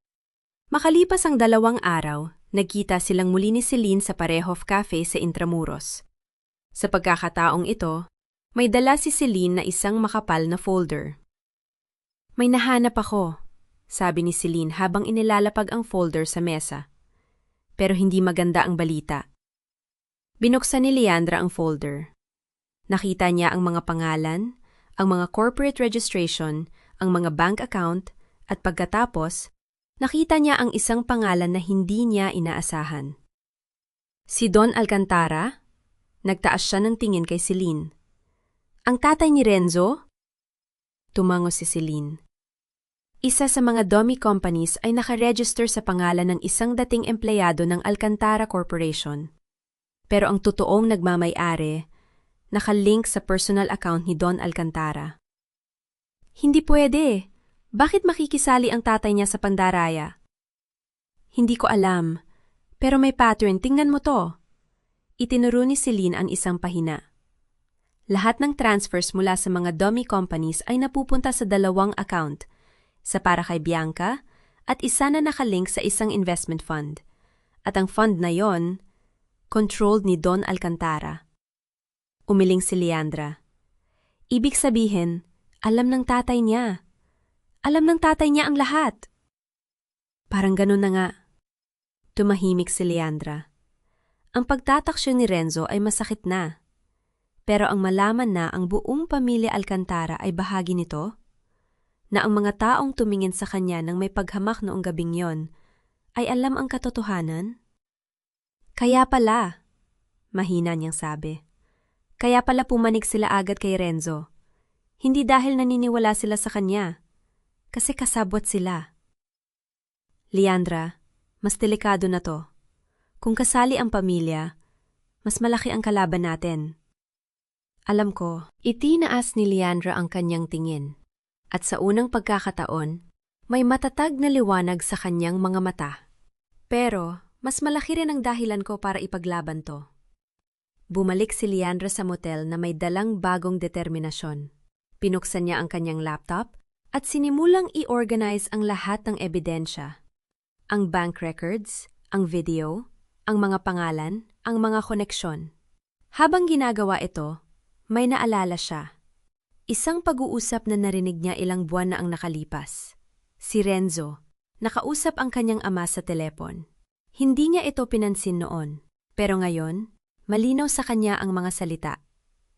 Makalipas ang 2 araw, nagkita silang muli ni Celine sa Parehov Cafe sa Intramuros. Sa pagkakataong ito, may dala si Celine na isang makapal na folder. May nahanap ako, sabi ni Celine habang inilalapag ang folder sa mesa. Pero hindi maganda ang balita. Binuksan ni Leandra ang folder. Nakita niya ang mga pangalan, ang mga corporate registration, ang mga bank account, at pagkatapos, nakita niya ang isang pangalan na hindi niya inaasahan. Si Don Alcantara? Nagtaas siya ng tingin kay Celine. Ang tatay ni Renzo? Tumango si Celine. Isa sa mga dummy companies ay nakaregister sa pangalan ng isang dating empleyado ng Alcantara Corporation. Pero ang totoong nagmamay-ari, nakalink sa personal account ni Don Alcantara. Hindi pwede. Bakit makikisali ang tatay niya sa pandaraya? Hindi ko alam, pero may pattern, tingnan mo to. Itinuro ni Celine ang isang pahina. Lahat ng transfers mula sa mga dummy companies ay napupunta sa 2 account, sa para kay Bianca at isa na nakalink sa isang investment fund. At ang fund na yon, controlled ni Don Alcantara. Umiling si Leandra. Ibig sabihin, alam ng tatay niya. Alam ng tatay niya ang lahat. Parang ganun na nga. Tumahimik si Leandra. Ang pagtataksyon ni Renzo ay masakit na. Pero ang malaman na ang buong pamilya Alcantara ay bahagi nito, na ang mga taong tumingin sa kanya nang may paghamak noong gabing yon, ay alam ang katotohanan? Kaya pala, mahina niyang sabi. Kaya pala pumanig sila agad kay Renzo. Hindi dahil naniniwala sila sa kanya, kasi kasabwat sila. Leandra, mas delikado na to. Kung kasali ang pamilya, mas malaki ang kalaban natin. Alam ko, itinaas ni Leandra ang kanyang tingin. At sa unang pagkakataon, may matatag na liwanag sa kanyang mga mata. Pero, mas malaki rin ang dahilan ko para ipaglaban to. Bumalik si Leandra sa motel na may dalang bagong determinasyon. Pinuksan niya ang kanyang laptop at sinimulang i-organize ang lahat ng ebidensya. Ang bank records, ang video, ang mga pangalan, ang mga koneksyon. Habang ginagawa ito, may naalala siya. Isang pag-uusap na narinig niya ilang buwan na ang nakalipas. Si Renzo, nakausap ang kanyang ama sa telepon. Hindi niya ito pinansin noon, pero ngayon, malinaw sa kanya ang mga salita.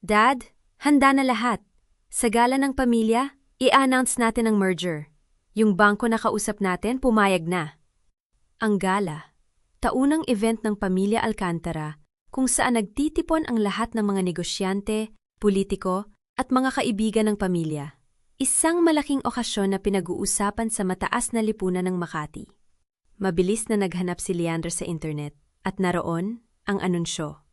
Dad, handa na lahat. Sa gala ng pamilya, i-announce natin ang merger. Yung bangko na kausap natin, pumayag na. Ang gala, taunang event ng pamilya Alcantara kung saan nagtitipon ang lahat ng mga negosyante, politiko, at mga kaibigan ng pamilya. Isang malaking okasyon na pinag-uusapan sa mataas na lipunan ng Makati. Mabilis na naghanap si Leandra sa internet at naroon ang anunsyo.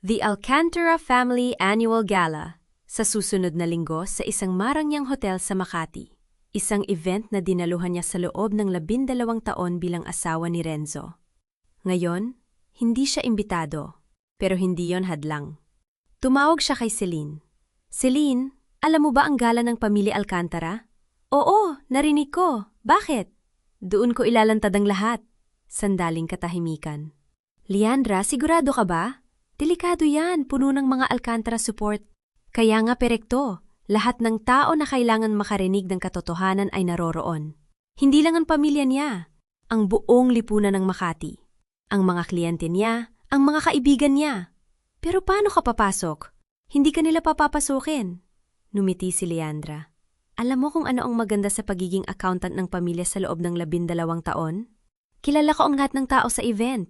The Alcantara Family Annual Gala sa susunod na linggo sa isang marangyang hotel sa Makati. Isang event na dinaluhan niya sa loob ng 12 taon bilang asawa ni Renzo. Ngayon, hindi siya imbitado, pero hindi yon hadlang. Tumawag siya kay Celine. Celine, alam mo ba ang gala ng pamilya Alcantara? Oo, narinig ko. Bakit? Doon ko ilalantad ang lahat. Sandaling katahimikan. Leandra, sigurado ka ba? Delikado yan, puno ng mga Alcantara support. Kaya nga perekto, lahat ng tao na kailangan makarinig ng katotohanan ay naroroon. Hindi lang ang pamilya niya, ang buong lipunan ng Makati, ang mga kliyente niya, ang mga kaibigan niya. Pero paano ka papasok? Hindi ka nila papapasukin. Numiti si Leandra. Alam mo kung ano ang maganda sa pagiging accountant ng pamilya sa loob ng 12 taon? Kilala ko ang lahat ng tao sa event.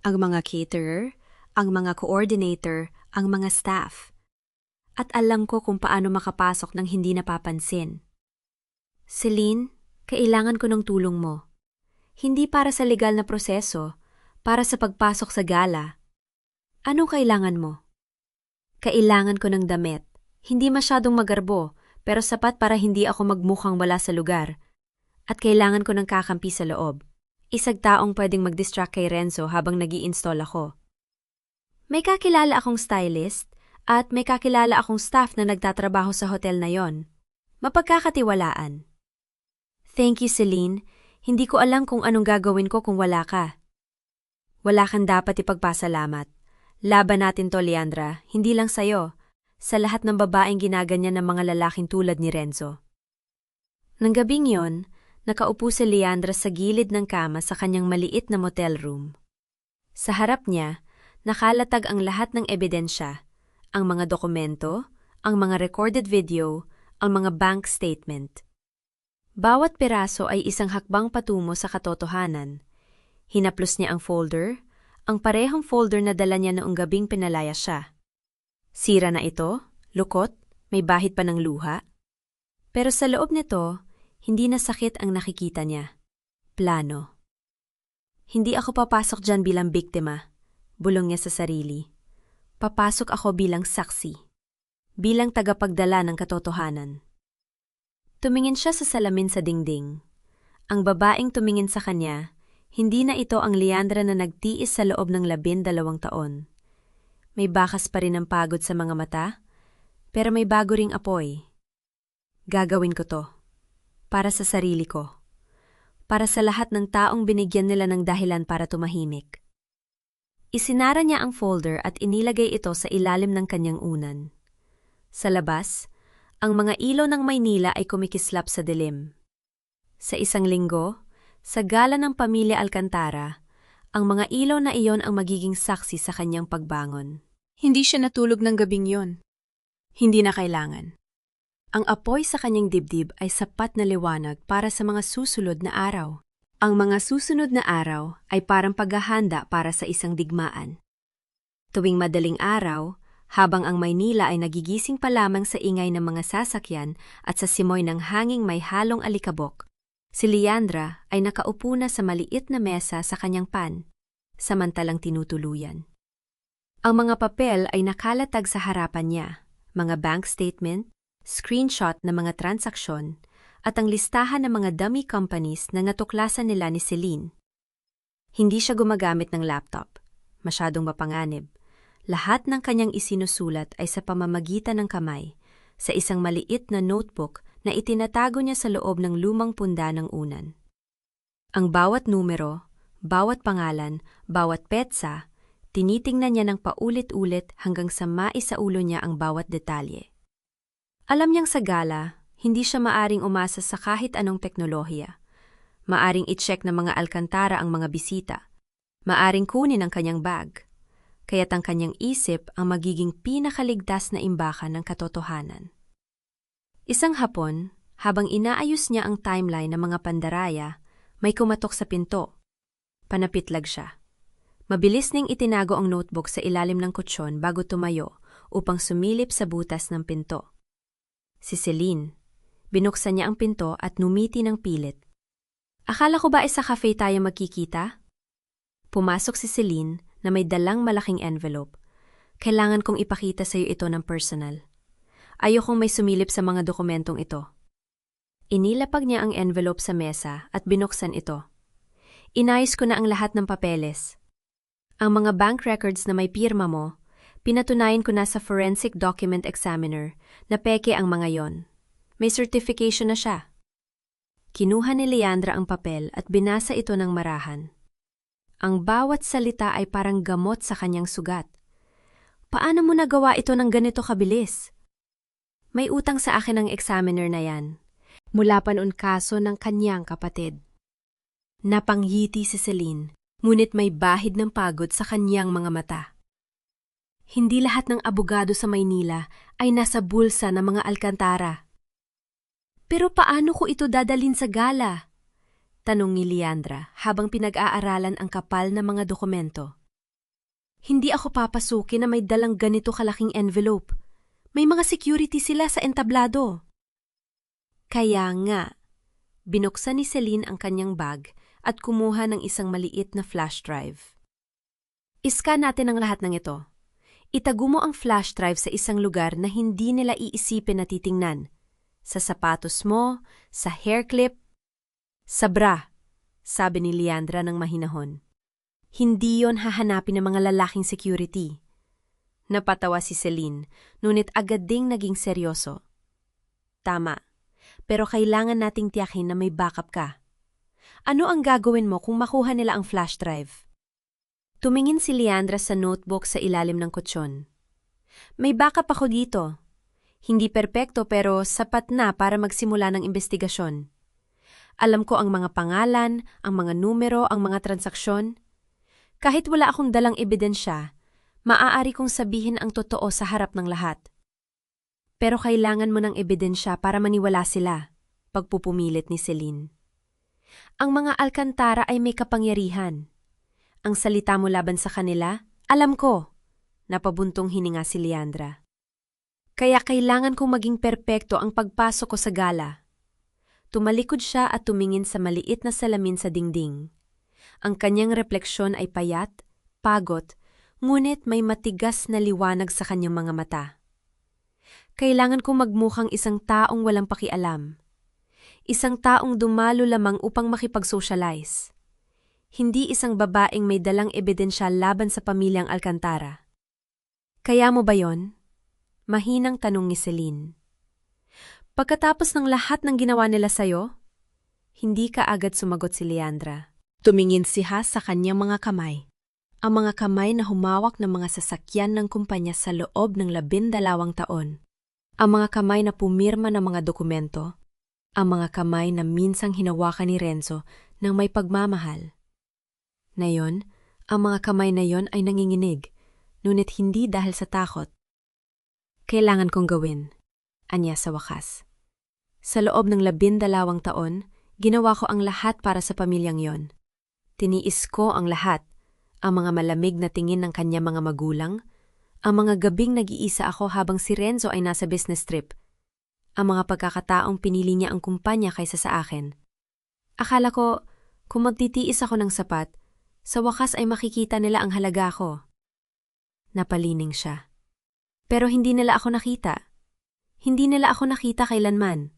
Ang mga caterer, ang mga coordinator, ang mga staff. At alam ko kung paano makapasok ng hindi napapansin. Celine, kailangan ko ng tulong mo. Hindi para sa legal na proseso, para sa pagpasok sa gala. Anong kailangan mo? Kailangan ko ng damit. Hindi masyadong magarbo, pero sapat para hindi ako magmukhang wala sa lugar. At kailangan ko ng kakampi sa loob. Isang taong pwedeng mag-distract kay Renzo habang nag-i-install ako. May kakilala akong stylist at may kakilala akong staff na nagtatrabaho sa hotel na yon. Mapagkakatiwalaan. Thank you, Celine. Hindi ko alam kung anong gagawin ko kung wala ka. Wala kang dapat ipagpasalamat. Laban natin to, Leandra. Hindi lang sa'yo. Sa lahat ng babaeng ginaganyan ng mga lalaking tulad ni Renzo. Nang gabing yon, nakaupo si Leandra sa gilid ng kama sa kanyang maliit na motel room. Sa harap niya, nakalatag ang lahat ng ebidensya, ang mga dokumento, ang mga recorded video, ang mga bank statement. Bawat piraso ay isang hakbang patungo sa katotohanan. Hinaplos niya ang folder, ang parehong folder na dala niya noong gabing pinalaya siya. Sira na ito, lukot, may bahid pa ng luha. Pero sa loob nito, hindi na sakit ang nakikita niya. Plano. Hindi ako papasok dyan bilang biktima, bulong niya sa sarili. Papasok ako bilang saksi, bilang tagapagdala ng katotohanan. Tumingin siya sa salamin sa dingding. Ang babaeng tumingin sa kanya, hindi na ito ang Leandra na nagtiis sa loob ng 12 taon. May bakas pa rin ang pagod sa mga mata, pero may bago ring apoy. Gagawin ko to. Para sa sarili ko. Para sa lahat ng taong binigyan nila ng dahilan para tumahimik. Isinara niya ang folder at inilagay ito sa ilalim ng kanyang unan. Sa labas, ang mga ilaw ng Maynila ay kumikislap sa dilim. Sa isang linggo, sa gala ng pamilya Alcantara, ang mga ilaw na iyon ang magiging saksi sa kanyang pagbangon. Hindi siya natulog ng gabing yon. Hindi na kailangan. Ang apoy sa kanyang dibdib ay sapat na liwanag para sa mga susunod na araw. Ang mga susunod na araw ay parang paghahanda para sa isang digmaan. Tuwing madaling araw, habang ang Maynila ay nagigising pa lamang sa ingay ng mga sasakyan at sa simoy ng hanging may halong alikabok, si Leandra ay nakaupo na sa maliit na mesa sa kanyang pan, samantalang tinutuluyan. Ang mga papel ay nakalatag sa harapan niya, mga bank statement, screenshot ng mga transaksyon, at ang listahan ng mga dummy companies na natuklasan nila ni Celine. Hindi siya gumagamit ng laptop, masyadong mapanganib. Lahat ng kanyang isinusulat ay sa pamamagitan ng kamay, sa isang maliit na notebook na itinatago niya sa loob ng lumang punda ng unan. Ang bawat numero, bawat pangalan, bawat petsa, tinitingnan niya ng paulit-ulit hanggang sa maisaulo niya ang bawat detalye. Alam niyang sa gala, hindi siya maaring umasa sa kahit anong teknolohiya. Maaring i-check ng mga Alcantara ang mga bisita. Maaring kunin ang kanyang bag. Kaya't ang kanyang isip ang magiging pinakaligtas na imbakan ng katotohanan. Isang hapon, habang inaayos niya ang timeline ng mga pandaraya, may kumatok sa pinto. Panapitlag siya. Mabilis niyang itinago ang notebook sa ilalim ng kutsyon bago tumayo upang sumilip sa butas ng pinto. Si Celine. Binuksan niya ang pinto at numiti ng pilit. Akala ko ba sa cafe tayo magkikita? Pumasok si Celine na may dalang malaking envelope. Kailangan kong ipakita sa iyo ito ng personal. Ayokong may sumilip sa mga dokumentong ito. Inilapag niya ang envelope sa mesa at binuksan ito. Inayos ko na ang lahat ng papeles. Ang mga bank records na may pirma mo, pinatunayan ko na sa forensic document examiner na peke ang mga yon. May certification na siya. Kinuha ni Leandra ang papel at binasa ito ng marahan. Ang bawat salita ay parang gamot sa kanyang sugat. Paano mo nagawa ito ng ganito kabilis? May utang sa akin ang examiner na yan. Mula pa noon kaso ng kanyang kapatid. Napanghiti si Celine, ngunit may bahid ng pagod sa kanyang mga mata. Hindi lahat ng abogado sa Maynila ay nasa bulsa ng mga Alcantara. Pero paano ko ito dadalhin sa gala? Tanong ni Leandra habang pinag-aaralan ang kapal na mga dokumento. Hindi ako papasukin na may dalang ganito kalaking envelope. May mga security sila sa entablado. Kaya nga, binuksan ni Celine ang kanyang bag at kumuha ng isang maliit na flash drive. Iskan natin ang lahat ng ito. Itago mo ang flash drive sa isang lugar na hindi nila iisipin na titingnan. Sa sapatos mo, sa hair clip, sa bra, sabi ni Leandra ng mahinahon. Hindi yon hahanapin ng mga lalaking security. Napatawa si Celine, ngunit agad ding naging seryoso. Tama, pero kailangan nating tiyakin na may backup ka. Ano ang gagawin mo kung makuha nila ang flash drive? Tumingin si Leandra sa notebook sa ilalim ng kutsyon. May backup ako dito. Hindi perpekto pero sapat na para magsimula ng investigasyon. Alam ko ang mga pangalan, ang mga numero, ang mga transaksyon. Kahit wala akong dalang ebidensya, maaari kong sabihin ang totoo sa harap ng lahat. Pero kailangan mo ng ebidensya para maniwala sila, pagpupumilit ni Celine. Ang mga Alcantara ay may kapangyarihan. Ang salita mo laban sa kanila, alam ko, napabuntong hininga si Leandra. Kaya kailangan kong maging perpekto ang pagpasok ko sa gala. Tumalikod siya at tumingin sa maliit na salamin sa dingding. Ang kanyang refleksyon ay payat, pagod, ngunit may matigas na liwanag sa kanyang mga mata. Kailangan kong magmukhang isang taong walang pakialam. Isang taong dumalo lamang upang makipag-socialize. Hindi isang babaeng may dalang ebidensya laban sa pamilyang Alcantara. Kaya mo ba yon? Mahinang tanong ni Celine. Pagkatapos ng lahat ng ginawa nila sa'yo, hindi ka agad sumagot si Leandra. Tumingin siya sa kanyang mga kamay. Ang mga kamay na humawak ng mga sasakyan ng kumpanya sa loob ng 12 taon. Ang mga kamay na pumirma ng mga dokumento. Ang mga kamay na minsang hinawakan ni Renzo ng may pagmamahal. Ngayon, ang mga kamay na yon ay nanginginig, ngunit hindi dahil sa takot. Kailangan kong gawin, anya sa wakas. Sa loob ng 12 taon, ginawa ko ang lahat para sa pamilyang yon. Tiniis ko ang lahat, ang mga malamig na tingin ng kanya mga magulang, ang mga gabing nag-iisa ako habang si Renzo ay nasa business trip, ang mga pagkakataong pinili niya ang kumpanya kaysa sa akin. Akala ko, kung magtitiis ako ng sapat, sa wakas ay makikita nila ang halaga ko. Napalining siya. Pero hindi nila ako nakita. Hindi nila ako nakita kailanman.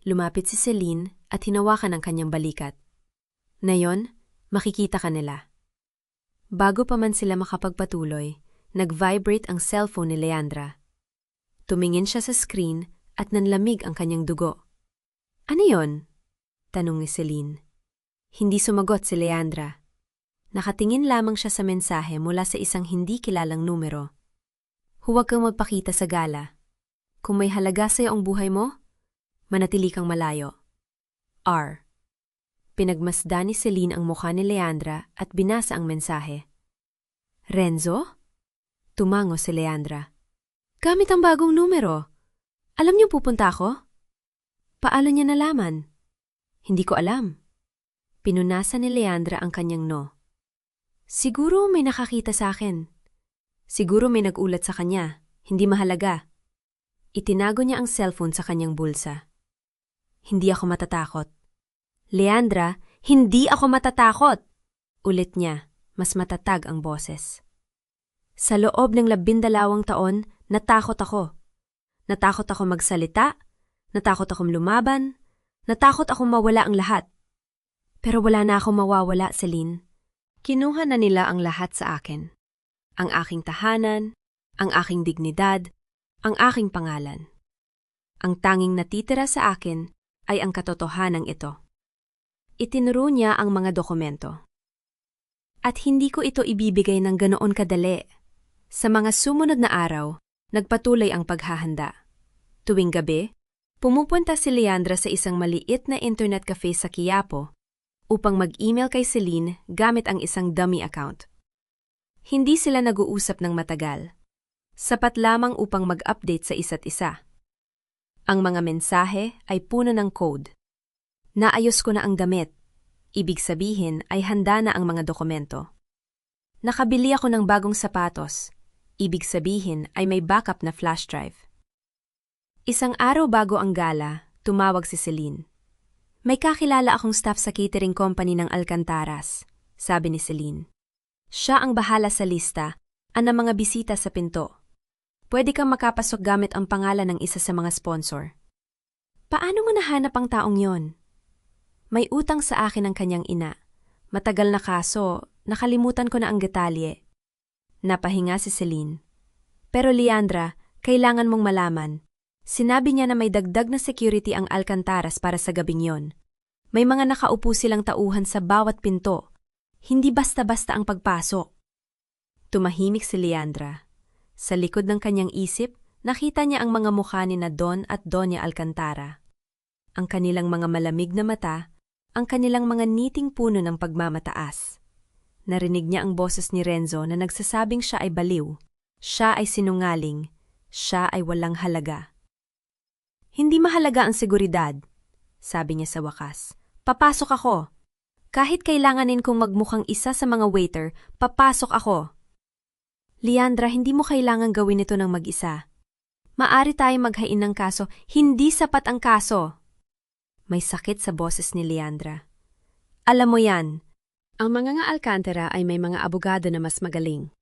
Lumapit si Celine at hinawakan ang kanyang balikat. Ngayon, makikita ka nila. Bago pa man sila makapagpatuloy, nag-vibrate ang cellphone ni Leandra. Tumingin siya sa screen at nanlamig ang kanyang dugo. Ano yon? Tanong ni Celine. Hindi sumagot si Leandra. Nakatingin lamang siya sa mensahe mula sa isang hindi kilalang numero. Huwag kang magpakita sa gala. Kung may halaga sa'yo ang buhay mo, manatili kang malayo. R. Pinagmasdan ni Celine ang mukha ni Leandra at binasa ang mensahe. Renzo? Tumango si Leandra. Gamit ang bagong numero. Alam niyo pupunta ako? Paano niya nalaman? Hindi ko alam. Pinunasan ni Leandra ang kanyang no. Siguro may nakakita sa akin. Siguro may nag-ulat sa kanya. Hindi mahalaga. Itinago niya ang cellphone sa kanyang bulsa. Hindi ako matatakot. Leandra, hindi ako matatakot! Ulit niya, mas matatag ang boses. Sa loob ng 12 taon, natakot ako. Natakot ako magsalita, natakot akong lumaban, natakot akong mawala ang lahat. Pero wala na akong mawawala, Celine. Kinuha na nila ang lahat sa akin. Ang aking tahanan, ang aking dignidad, ang aking pangalan. Ang tanging natitira sa akin ay ang katotohanan ito. Itinuro niya ang mga dokumento. At hindi ko ito ibibigay ng ganoon kadali. Sa mga sumunod na araw, nagpatuloy ang paghahanda. Tuwing gabi, pumupunta si Leandra sa isang maliit na internet cafe sa Quiapo, upang mag-email kay Celine gamit ang isang dummy account. Hindi sila nag-uusap ng matagal. Sapat lamang upang mag-update sa isa't isa. Ang mga mensahe ay puno ng code. Naayos ko na ang damit. Ibig sabihin ay handa na ang mga dokumento. Nakabili ako ng bagong sapatos. Ibig sabihin ay may backup na flash drive. Isang araw bago ang gala, tumawag si Celine. May kakilala akong staff sa catering company ng Alcantaras, sabi ni Celine. Siya ang bahala sa lista, ang mga bisita sa pinto. Pwede kang makapasok gamit ang pangalan ng isa sa mga sponsor. Paano mo nahanap ang taong yon? May utang sa akin ang kanyang ina. Matagal na kaso, nakalimutan ko na ang detalye. Napahinga si Celine. Pero Leandra, kailangan mong malaman. Sinabi niya na may dagdag na security ang Alcantaras para sa gabing yon. May mga nakaupo silang tauhan sa bawat pinto. Hindi basta-basta ang pagpasok. Tumahimik si Leandra. Sa likod ng kanyang isip, nakita niya ang mga mukha ni na Don at Doña Alcantara. Ang kanilang mga malamig na mata, ang kanilang mga niting puno ng pagmamataas. Narinig niya ang boses ni Renzo na nagsasabing siya ay baliw, siya ay sinungaling, siya ay walang halaga. Hindi mahalaga ang seguridad, sabi niya sa wakas. Papasok ako. Kahit kailanganin kong magmukhang isa sa mga waiter, papasok ako. Leandra, hindi mo kailangang gawin ito ng mag-isa. Maari tayong maghain ng kaso, hindi sapat ang kaso. May sakit sa boses ni Leandra. Alam mo yan, ang mga Alcantara ay may mga abogado na mas magaling.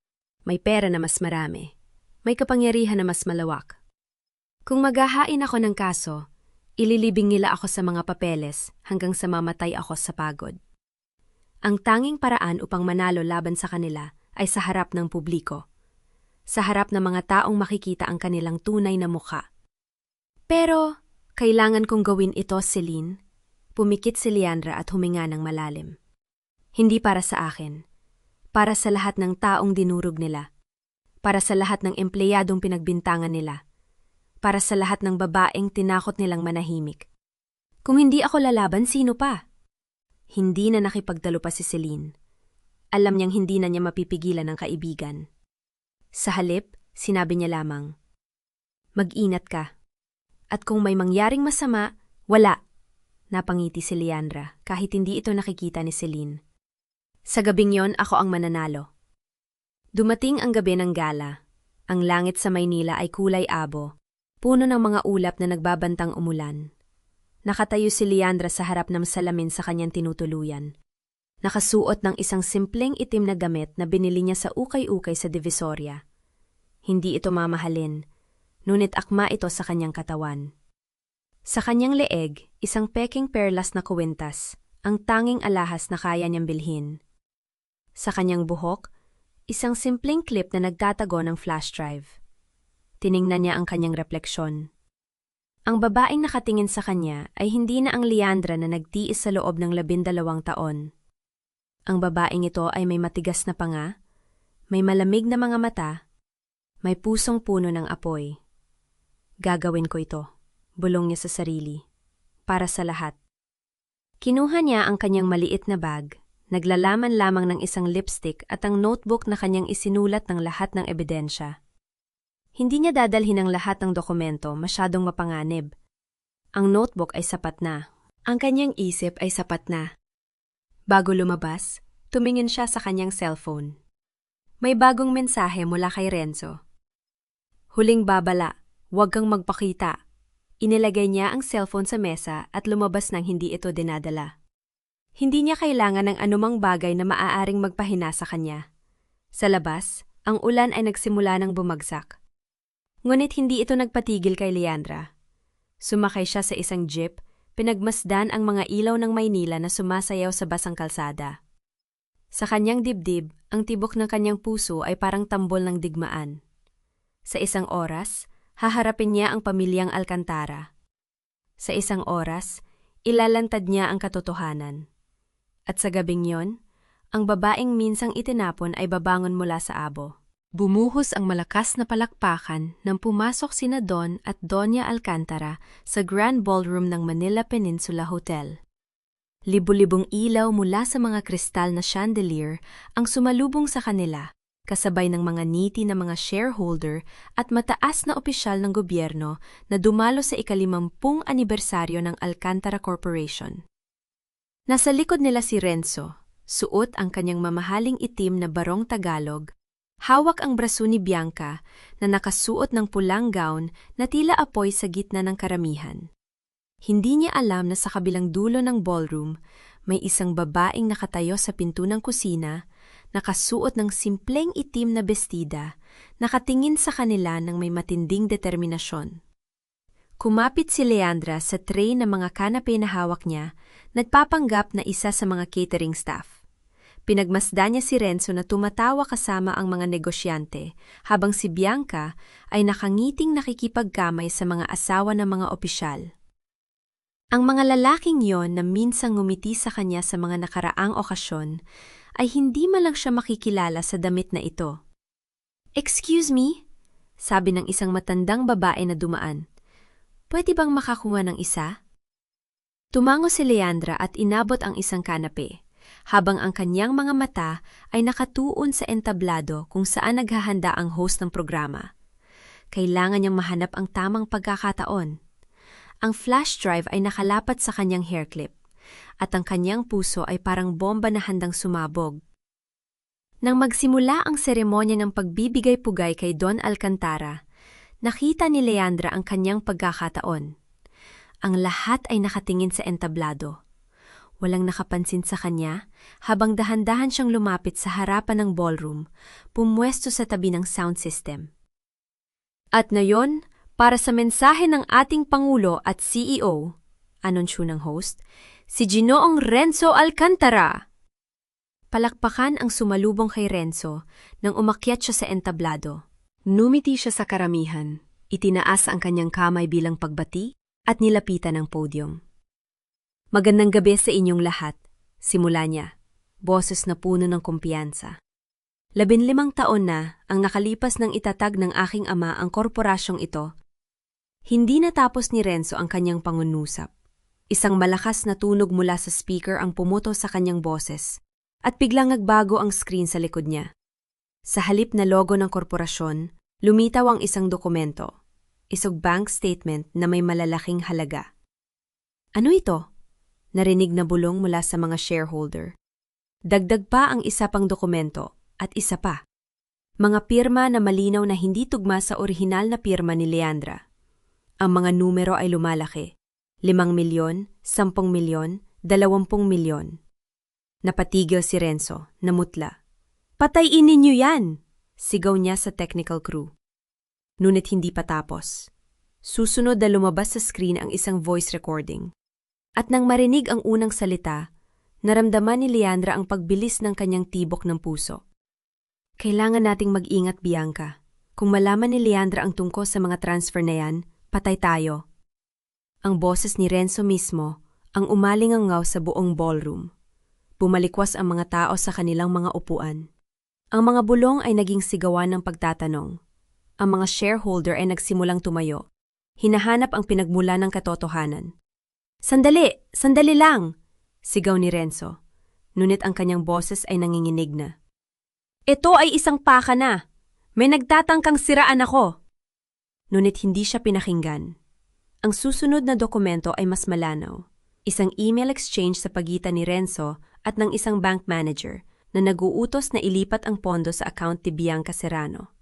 May pera na mas marami. May kapangyarihan na mas malawak. Kung maghahain ako ng kaso, ililibing nila ako sa mga papeles hanggang sa mamatay ako sa pagod. Ang tanging paraan upang manalo laban sa kanila ay sa harap ng publiko. Sa harap ng mga taong makikita ang kanilang tunay na mukha. Pero, kailangan kong gawin ito, Celine. Pumikit si Leandra at huminga ng malalim. Hindi para sa akin. Para sa lahat ng taong dinurog nila. Para sa lahat ng empleyadong pinagbintangan nila. Para sa lahat ng babaeng tinakot nilang manahimik. Kung hindi ako lalaban, sino pa? Hindi na nakipagtalo pa si Celine. Alam niyang hindi na niya mapipigilan ang kaibigan. Sa halip, sinabi niya lamang, mag-ingat ka. At kung may mangyaring masama, wala. Napangiti si Leandra kahit hindi ito nakikita ni Celine. Sa gabing yon, ako ang mananalo. Dumating ang gabi ng gala. Ang langit sa Maynila ay kulay abo. Puno ng mga ulap na nagbabantang umulan. Nakatayo si Leandra sa harap ng salamin sa kanyang tinutuluyan. Nakasuot ng isang simpleng itim na damit na binili niya sa ukay-ukay sa Divisoria. Hindi ito mamahalin, ngunit akma ito sa kanyang katawan. Sa kanyang leeg, isang peking perlas na kwintas, ang tanging alahas na kaya niyang bilhin. Sa kanyang buhok, isang simpleng clip na nagtatago ng flash drive. Tiningnan niya ang kanyang refleksyon. Ang babaeng nakatingin sa kanya ay hindi na ang Leandra na nagtiis sa loob ng 12 taon. Ang babaeng ito ay may matigas na panga, may malamig na mga mata, may pusong puno ng apoy. Gagawin ko ito, bulong niya sa sarili, para sa lahat. Kinuha niya ang kanyang maliit na bag, naglalaman lamang ng isang lipstick at ang notebook na kanyang isinulat ng lahat ng ebidensya. Hindi niya dadalhin ang lahat ng dokumento, masyadong mapanganib. Ang notebook ay sapat na. Ang kanyang isip ay sapat na. Bago lumabas, tumingin siya sa kanyang cellphone. May bagong mensahe mula kay Renzo. Huling babala, huwag kang magpakita. Inilagay niya ang cellphone sa mesa at lumabas nang hindi ito dinadala. Hindi niya kailangan ng anumang bagay na maaaring magpahina sa kanya. Sa labas, ang ulan ay nagsimula ng bumagsak. Ngunit hindi ito nagpatigil kay Leandra. Sumakay siya sa isang jeep, pinagmasdan ang mga ilaw ng Maynila na sumasayaw sa basang kalsada. Sa kanyang dibdib, ang tibok ng kanyang puso ay parang tambol ng digmaan. Sa isang oras, haharapin niya ang pamilyang Alcantara. Sa isang oras, ilalantad niya ang katotohanan. At sa gabing yon, ang babaeng minsang itinapon ay babangon mula sa abo. Bumuhos ang malakas na palakpakan nang pumasok sina Don at Doña Alcantara sa Grand Ballroom ng Manila Peninsula Hotel. Libu-libong ilaw mula sa mga kristal na chandelier ang sumalubong sa kanila, kasabay ng mga ngiti na mga shareholder at mataas na opisyal ng gobyerno na dumalo sa ika-50 anibersaryo ng Alcantara Corporation. Nasa likod nila si Renzo, suot ang kanyang mamahaling itim na barong Tagalog, hawak ang braso ni Bianca na nakasuot ng pulang gown na tila apoy sa gitna ng karamihan. Hindi niya alam na sa kabilang dulo ng ballroom, may isang babaeng nakatayo sa pinto ng kusina, nakasuot ng simpleng itim na bestida, nakatingin sa kanila ng may matinding determinasyon. Kumapit si Leandra sa tray ng mga kanape na hawak niya, nagpapanggap na isa sa mga catering staff. Pinagmasdan niya si Renzo na tumatawa kasama ang mga negosyante, habang si Bianca ay nakangiting nakikipagkamay sa mga asawa ng mga opisyal. Ang mga lalaking yon na minsang ngumiti sa kanya sa mga nakaraang okasyon ay hindi man lang siya makikilala sa damit na ito. "Excuse me?" sabi ng isang matandang babae na dumaan. "Pwede bang makakuha ng isa?" Tumango si Leandra at inabot ang isang kanape, habang ang kanyang mga mata ay nakatuon sa entablado kung saan naghahanda ang host ng programa. Kailangan niyang mahanap ang tamang pagkakataon. Ang flash drive ay nakalapat sa kanyang hair clip, at ang kanyang puso ay parang bomba na handang sumabog. Nang magsimula ang seremonya ng pagbibigay-pugay kay Don Alcantara, nakita ni Leandra ang kanyang pagkakataon. Ang lahat ay nakatingin sa entablado. Walang nakapansin sa kanya habang dahan-dahan siyang lumapit sa harapan ng ballroom, pumwesto sa tabi ng sound system. At ngayon, para sa mensahe ng ating Pangulo at CEO, anunsyo ng host, si Ginoong Renzo Alcantara. Palakpakan ang sumalubong kay Renzo nang umakyat siya sa entablado. Numiti siya sa karamihan, itinaas ang kanyang kamay bilang pagbati at nilapitan ang podium. "Magandang gabi sa inyong lahat," simula niya, boses na puno ng kumpiyansa. 15 taon na ang nakalipas ng itatag ng aking ama ang korporasyong ito. Hindi natapos ni Renzo ang kanyang pangunusap. Isang malakas na tunog mula sa speaker ang pumuto sa kanyang boses, at biglang nagbago ang screen sa likod niya. Sa halip na logo ng korporasyon, lumitaw ang isang dokumento, isang bank statement na may malalaking halaga. "Ano ito?" narinig na bulong mula sa mga shareholder. Dagdag pa ang isa pang dokumento at isa pa. Mga pirma na malinaw na hindi tugma sa orihinal na pirma ni Leandra. Ang mga numero ay lumalaki, 5 milyon, 10 milyon, 20 milyon. Napatigil si Renzo, namutla. "Patayin ninyo yan!" sigaw niya sa technical crew. Ngunit hindi pa tapos. Susunod na lumabas sa screen ang isang voice recording. At nang marinig ang unang salita, naramdaman ni Leandra ang pagbilis ng kanyang tibok ng puso. "Kailangan nating mag-ingat, Bianca. Kung malaman ni Leandra ang tungkol sa mga transfer na yan, patay tayo." Ang boses ni Renzo mismo ang umalingangaw sa buong ballroom. Bumalikwas ang mga tao sa kanilang mga upuan. Ang mga bulong ay naging sigawan ng pagtatanong. Ang mga shareholder ay nagsimulang tumayo. Hinahanap ang pinagmula ng katotohanan. "Sandali! Sandali lang!" sigaw ni Renzo. Ngunit ang kanyang boses ay nanginginig na. "Ito ay isang paka na! May nagtatangkang siraan ako!" Ngunit hindi siya pinakinggan. Ang susunod na dokumento ay mas malanaw. Isang email exchange sa pagitan ni Renzo at ng isang bank manager na nag-uutos na ilipat ang pondo sa account ni Bianca Serrano.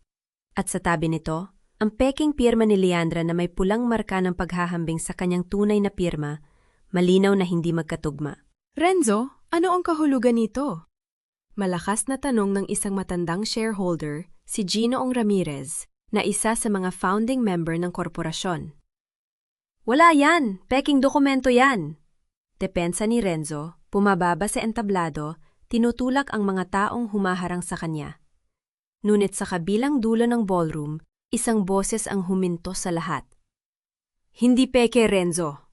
At sa tabi nito, ang peking pirma ni Leandra na may pulang marka ng paghahambing sa kanyang tunay na pirma, malinaw na hindi magkatugma. "Renzo, ano ang kahulugan nito?" Malakas na tanong ng isang matandang shareholder, si Ginoong Ramirez, na isa sa mga founding member ng korporasyon. "Wala yan! Peking dokumento yan!" Depensa ni Renzo, pumababa sa entablado, tinutulak ang mga taong humaharang sa kanya. Ngunit sa kabilang dulo ng ballroom, isang boses ang huminto sa lahat. "Hindi peke, Renzo!"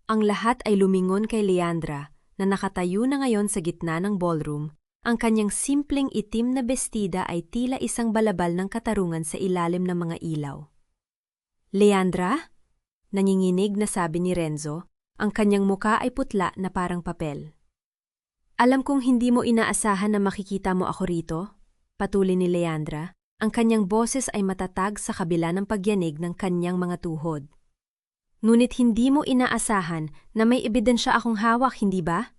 Ang lahat ay lumingon kay Leandra na nakatayo na ngayon sa gitna ng ballroom. Ang kanyang simpleng itim na bestida ay tila isang balabal ng katarungan sa ilalim ng mga ilaw. "Leandra?" nanginginig na sabi ni Renzo, Ang kanyang muka ay putla na parang papel. Alam kong hindi mo inaasahan na makikita mo ako rito, patuloy ni Leandra. Ang kanyang boses ay matatag sa kabila ng pagyanig ng kanyang mga tuhod. Ngunit hindi mo inaasahan na may ebidensya akong hawak, hindi ba?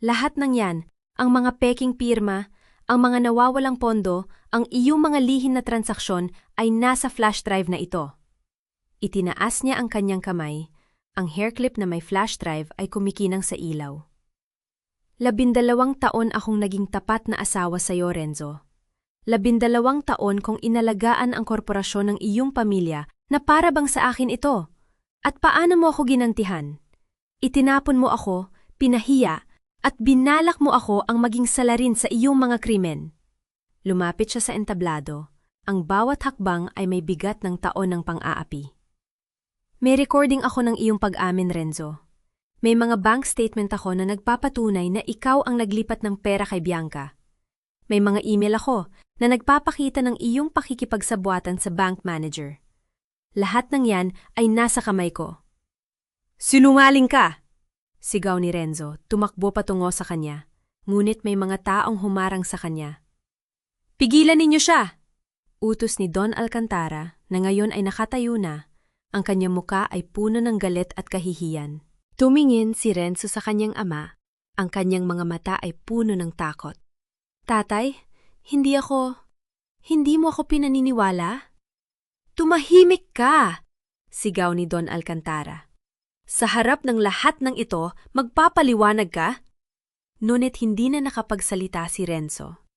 Lahat ng yan, ang mga peking pirma, ang mga nawawalang pondo, ang iyong mga lihim na transaksyon ay nasa flash drive na ito. Itinaas niya ang kanyang kamay, ang hair clip na may flash drive ay kumikinang sa ilaw. 12 taon akong naging tapat na asawa sa iyo, Renzo. 12 taon kong inalagaan ang korporasyon ng iyong pamilya na para bang sa akin ito. At paano mo ako ginantihan? Itinapon mo ako, pinahiya, at binalak mo ako ang maging salarin sa iyong mga krimen. Lumapit siya sa entablado. Ang bawat hakbang ay may bigat ng taon ng pang-aapi. May recording ako ng iyong pag-amin, Renzo. May mga bank statement ako na nagpapatunay na ikaw ang naglipat ng pera kay Bianca. May mga email ako na nagpapakita ng iyong pakikipagsabuatan sa bank manager. Lahat ng yan ay nasa kamay ko. Sinungaling ka! Sigaw ni Renzo, tumakbo patungo sa kanya. Ngunit may mga taong humarang sa kanya. Pigilan ninyo siya! Utos ni Don Alcantara na ngayon ay nakatayo na. Ang kanyang muka ay puno ng galit at kahihiyan. Tumingin si Renzo sa kanyang ama. Ang kanyang mga mata ay puno ng takot. Tatay, hindi mo ako pinaniniwala? Tumahimik ka! Sigaw ni Don Alcantara. Sa harap ng lahat ng ito, magpapaliwanag ka? Ngunit hindi na nakapagsalita si Renzo.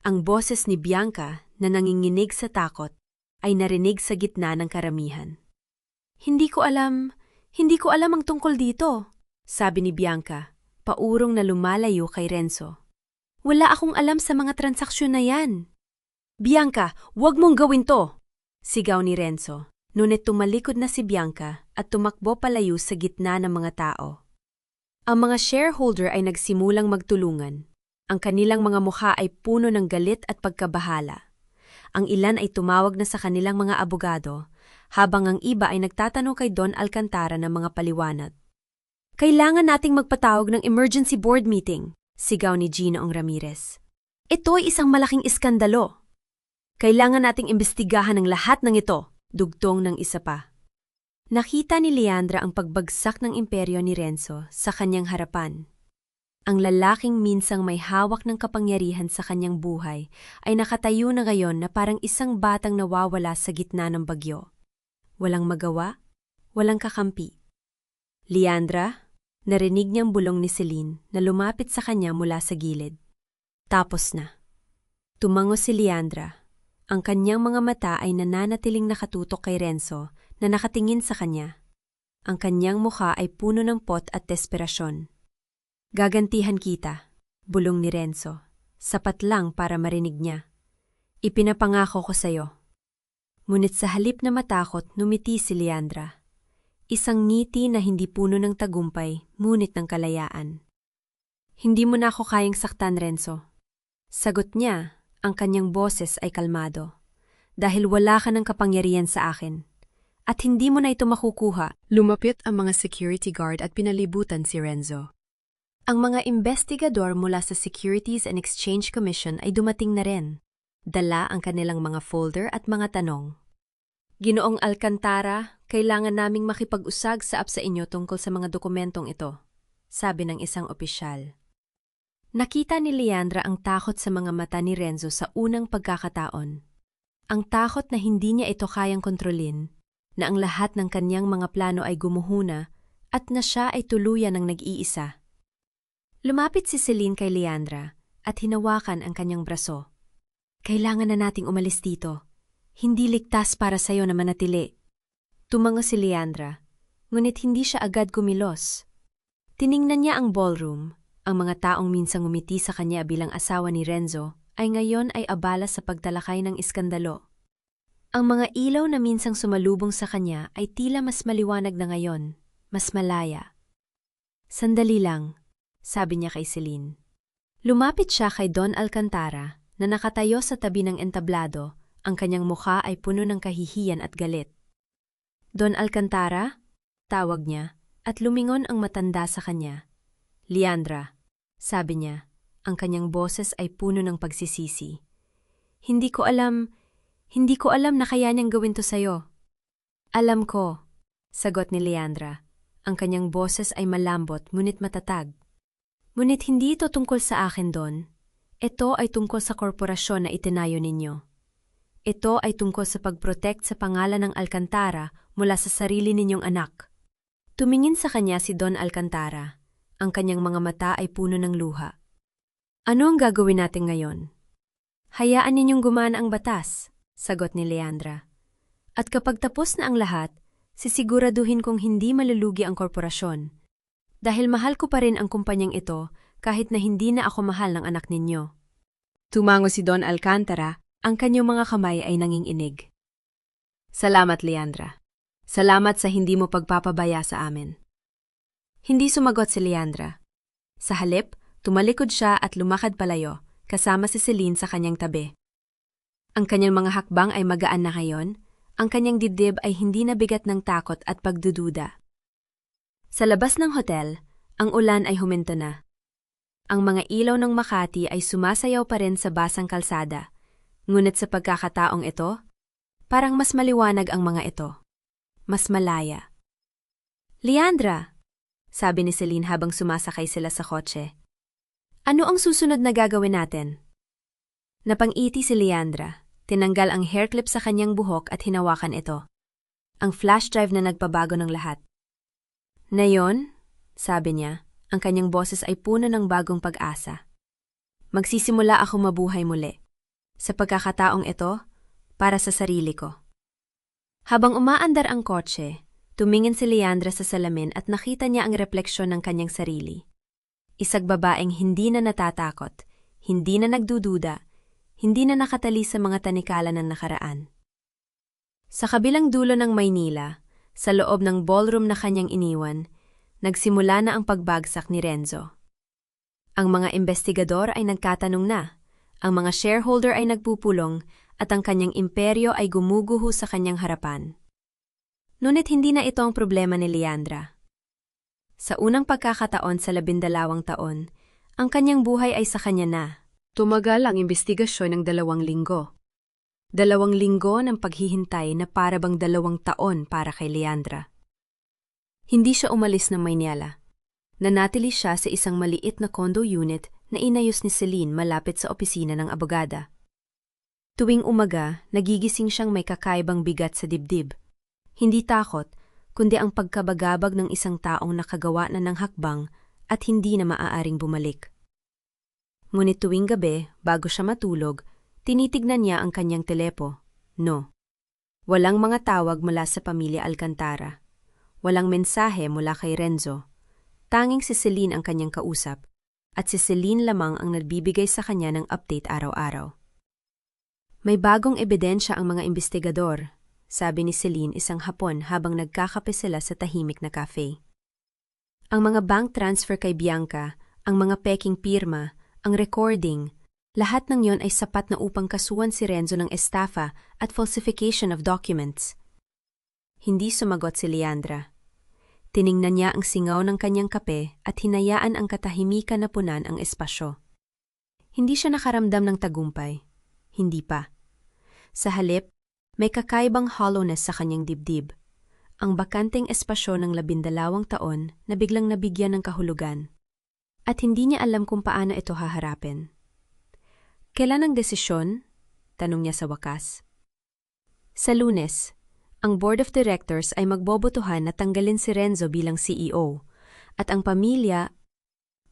Ang boses ni Bianca na nanginginig sa takot ay narinig sa gitna ng karamihan. Hindi ko alam ang tungkol dito, sabi ni Bianca, paurong na lumalayo kay Renzo. Wala akong alam sa mga transaksyon na yan. Bianca, huwag mong gawin to! Sigaw ni Renzo. Ngunit tumalikod na si Bianca at tumakbo palayo sa gitna ng mga tao. Ang mga shareholder ay nagsimulang magtulungan. Ang kanilang mga mukha ay puno ng galit at pagkabahala. Ang ilan ay tumawag na sa kanilang mga abogado, habang ang iba ay nagtatanong kay Don Alcantara ng mga paliwanag. Kailangan nating magpatawag ng emergency board meeting, sigaw ni Ginoong Ramirez. Ito ay isang malaking iskandalo. Kailangan nating imbestigahan ang lahat ng ito, dugtong ng isa pa. Nakita ni Leandra ang pagbagsak ng imperyo ni Renzo sa kanyang harapan. Ang lalaking minsang may hawak ng kapangyarihan sa kanyang buhay ay nakatayo na ngayon na parang isang batang nawawala sa gitna ng bagyo. Walang magawa, walang kakampi. Leandra, narinig niyang bulong ni Celine na lumapit sa kanya mula sa gilid. Tapos na. Tumango si Leandra. Ang kanyang mga mata ay nananatiling nakatutok kay Renzo na nakatingin sa kanya. Ang kanyang mukha ay puno ng pot at desperasyon. Gagantihan kita, bulong ni Renzo. Sapat lang para marinig niya. Ipinapangako ko sa'yo. Ngunit sa halip na matakot, numiti si Leandra. Isang ngiti na hindi puno ng tagumpay, ngunit ng kalayaan. Hindi mo na ako kayang saktan, Renzo. Sagot niya. Ang kanyang boses ay kalmado. Dahil wala ka ng kapangyarihan sa akin. At hindi mo na ito makukuha. Lumapit ang mga security guard at pinalibutan si Renzo. Ang mga investigador mula sa Securities and Exchange Commission ay dumating na rin. Dala ang kanilang mga folder at mga tanong. Ginoong Alcantara, kailangan naming makipag-usag sa inyo tungkol sa mga dokumentong ito, sabi ng isang opisyal. Nakita ni Leandra ang takot sa mga mata ni Renzo sa unang pagkakataon. Ang takot na hindi niya ito kayang kontrolin, na ang lahat ng kanyang mga plano ay gumuhuna at na siya ay tuluyan ng nag-iisa. Lumapit si Celine kay Leandra at hinawakan ang kanyang braso. Kailangan na nating umalis dito. Hindi ligtas para sa'yo na manatili. Tumango si Leandra, ngunit hindi siya agad kumilos. Tiningnan niya ang ballroom. Ang mga taong minsang ngumiti sa kanya bilang asawa ni Renzo ay ngayon ay abala sa pagtalakay ng iskandalo. Ang mga ilaw na minsang sumalubong sa kanya ay tila mas maliwanag na ngayon, mas malaya. Sandali lang, sabi niya kay Celine. Lumapit siya kay Don Alcantara na nakatayo sa tabi ng entablado, ang kanyang mukha ay puno ng kahihiyan at galit. Don Alcantara, tawag niya, at lumingon ang matanda sa kanya. Leandra, sabi niya, ang kanyang boses ay puno ng pagsisisi. Hindi ko alam na kaya niyang gawin to sa'yo. Alam ko, sagot ni Leandra. Ang kanyang boses ay malambot ngunit matatag. Ngunit hindi ito tungkol sa akin, Don. Ito ay tungkol sa korporasyon na itinayo ninyo. Ito ay tungkol sa pag-protect sa pangalan ng Alcantara mula sa sarili ninyong anak. Tumingin sa kanya si Don Alcantara. Ang kanyang mga mata ay puno ng luha. Ano ang gagawin natin ngayon? Hayaan ninyong gumana ang batas, sagot ni Leandra. At kapag tapos na ang lahat, sisiguraduhin kong hindi malulugi ang korporasyon. Dahil mahal ko pa rin ang kumpanyang ito kahit na hindi na ako mahal ng anak ninyo. Tumango si Don Alcantara, ang kanyang mga kamay ay nanginginig. Salamat, Leandra. Salamat sa hindi mo pagpapabaya sa amin. Hindi sumagot si Leandra. Sa halip, tumalikod siya at lumakad palayo, kasama si Celine sa kanyang tabi. Ang kanyang mga hakbang ay magaan na ngayon, ang kanyang dibdib ay hindi nabigat ng takot at pagdududa. Sa labas ng hotel, ang ulan ay huminto na. Ang mga ilaw ng Makati ay sumasayaw pa rin sa basang kalsada, ngunit sa pagkakataong ito, parang mas maliwanag ang mga ito. Mas malaya. Leandra, sabi ni Celine habang sumasakay sila sa kotse. Ano ang susunod na gagawin natin? Napangiti si Leandra. Tinanggal ang hairclip sa kanyang buhok at hinawakan ito. Ang flash drive na nagpabago ng lahat. Ngayon, sabi niya, ang kanyang boses ay puno ng bagong pag-asa. Magsisimula ako mabuhay muli. Sa pagkakataong ito, para sa sarili ko. Habang umaandar ang kotse, tumingin si Leandra sa salamin at nakita niya ang refleksyon ng kanyang sarili. Isang babaeng hindi na natatakot, hindi na nagdududa, hindi na nakatali sa mga tanikala ng nakaraan. Sa kabilang dulo ng Maynila, sa loob ng ballroom na kanyang iniwan, nagsimula na ang pagbagsak ni Renzo. Ang mga investigador ay nagkatanong na, ang mga shareholder ay nagpupulong at ang kanyang imperyo ay gumuguho sa kanyang harapan. Ngunit hindi na ito ang problema ni Leandra. Sa unang pagkakataon sa 12 taon, ang kanyang buhay ay sa kanya na. Tumagal ang investigasyon ng 2 linggo. 2 linggo ng paghihintay na para bang 2 taon para kay Leandra. Hindi siya umalis ng Maynila. Nanatili siya sa isang maliit na condo unit na inayos ni Celine malapit sa opisina ng abogada. Tuwing umaga, nagigising siyang may kakaibang bigat sa dibdib. Hindi takot, kundi ang pagkabagabag ng isang taong nakagawa na ng hakbang at hindi na maaaring bumalik. Ngunit tuwing gabi, bago siya matulog, tinitignan niya ang kanyang telepo. No. Walang mga tawag mula sa pamilya Alcantara. Walang mensahe mula kay Renzo. Tanging si Celine ang kanyang kausap, at si Celine lamang ang nagbibigay sa kanya ng update araw-araw. May bagong ebidensya ang mga investigador, sabi ni Celine isang hapon habang nagkakape sila sa tahimik na cafe. Ang mga bank transfer kay Bianca, ang mga peking pirma, ang recording, lahat ng yon ay sapat na upang kasuhan si Renzo ng estafa at falsification of documents. Hindi sumagot si Leandra. Tiningnan niya ang singaw ng kanyang kape at hinayaan ang katahimikan na punan ang espasyo. Hindi siya nakaramdam ng tagumpay. Hindi pa. Sa halip, may kakaibang hollowness sa kanyang dibdib. Ang bakanteng espasyo ng 12 taon na biglang nabigyan ng kahulugan. At hindi niya alam kung paano ito haharapin. Kailan ang desisyon? Tanong niya sa wakas. Sa Lunes, ang Board of Directors ay magbobotohan na tanggalin si Renzo bilang CEO, at ang pamilya,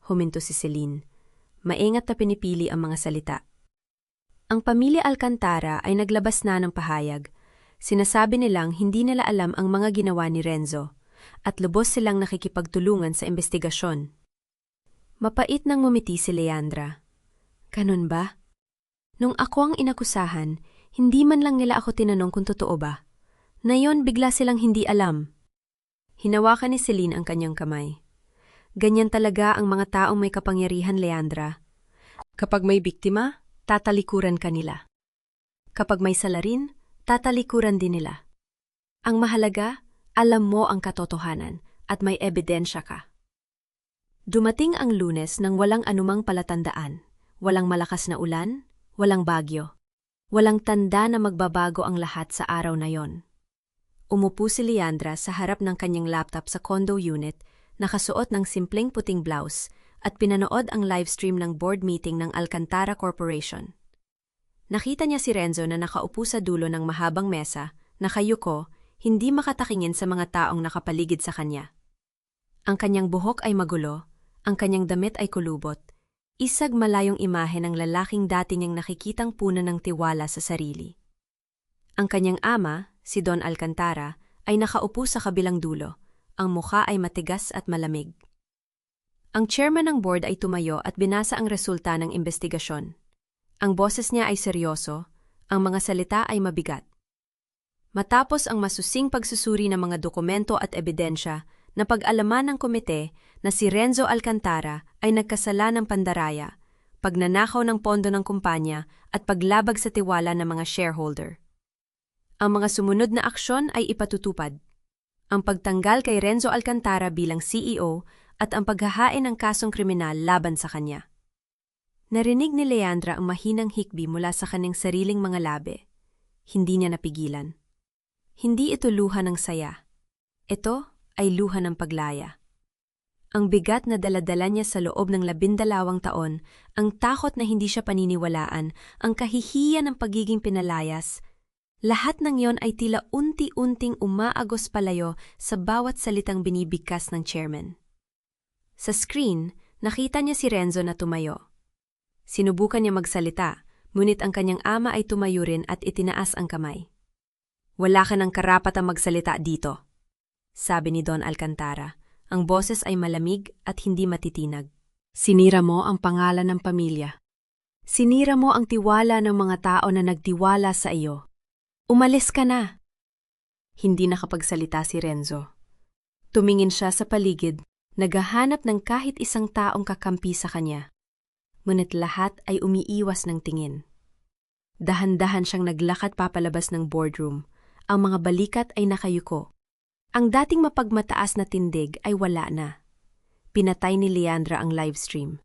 huminto si Celine, maingat na pinipili ang mga salita. Ang pamilya Alcantara ay naglabas na ng pahayag. Sinasabi nilang hindi nila alam ang mga ginawa ni Renzo, at lubos silang nakikipagtulungan sa investigasyon. Mapait nang ngumiti si Leandra. Ganun ba? Nung ako ang inakusahan, hindi man lang nila ako tinanong kung totoo ba. Ngayon bigla silang hindi alam. Hinawakan ni Celine ang kanyang kamay. Ganyan talaga ang mga taong may kapangyarihan, Leandra. Kapag may biktima, tatalikuran ka nila. Kapag may salarin, tatalikuran din nila. Ang mahalaga, alam mo ang katotohanan at may ebidensya ka. Dumating ang Lunes nang walang anumang palatandaan, walang malakas na ulan, walang bagyo, walang tanda na magbabago ang lahat sa araw na yon. Umupo si Leandra sa harap ng kanyang laptop sa condo unit, nakasuot ng simpleng puting blouse at pinanood ang livestream ng board meeting ng Alcantara Corporation. Nakita niya si Renzo na nakaupo sa dulo ng mahabang mesa, nakayuko, hindi makatakingin sa mga taong nakapaligid sa kanya. Ang kanyang buhok ay magulo, ang kanyang damit ay kulubot, isag malayong imahe ng lalaking dati niyang nakikitang puno ng tiwala sa sarili. Ang kanyang ama, si Don Alcantara, ay nakaupo sa kabilang dulo, ang mukha ay matigas at malamig. Ang chairman ng board ay tumayo at binasa ang resulta ng investigasyon. Ang boses niya ay seryoso, ang mga salita ay mabigat. Matapos ang masusing pagsusuri ng mga dokumento at ebidensya, napag-alaman ng komite na si Renzo Alcantara ay nagkasala ng pandaraya, pagnanakaw ng pondo ng kumpanya at paglabag sa tiwala ng mga shareholder. Ang mga sumunod na aksyon ay ipatutupad. Ang pagtanggal kay Renzo Alcantara bilang CEO at ang paghahain ng kasong kriminal laban sa kanya. Narinig ni Leandra ang mahinang hikbi mula sa kanyang sariling mga labi. Hindi niya napigilan. Hindi ito luha ng saya. Ito ay luha ng paglaya. Ang bigat na daladala niya sa loob ng 12 taon, ang takot na hindi siya paniniwalaan, ang kahihiyan ng pagiging pinalayas, lahat ng yon ay tila unti-unting umaagos palayo sa bawat salitang binibigkas ng chairman. Sa screen, nakita niya si Renzo na tumayo. Sinubukan niya magsalita, ngunit ang kanyang ama ay tumayo rin at itinaas ang kamay. "Wala ka ng karapatang magsalita dito," sabi ni Don Alcantara. Ang boses ay malamig at hindi matitinag. "Sinira mo ang pangalan ng pamilya. Sinira mo ang tiwala ng mga tao na nagtiwala sa iyo. Umalis ka na." Hindi nakapagsalita si Renzo. Tumingin siya sa paligid, naghahanap ng kahit isang taong kakampi sa kanya. Ngunit lahat ay umiiwas ng tingin. Dahan-dahan siyang naglakad papalabas ng boardroom. Ang mga balikat ay nakayuko. Ang dating mapagmataas na tindig ay wala na. Pinatay ni Leandra ang livestream.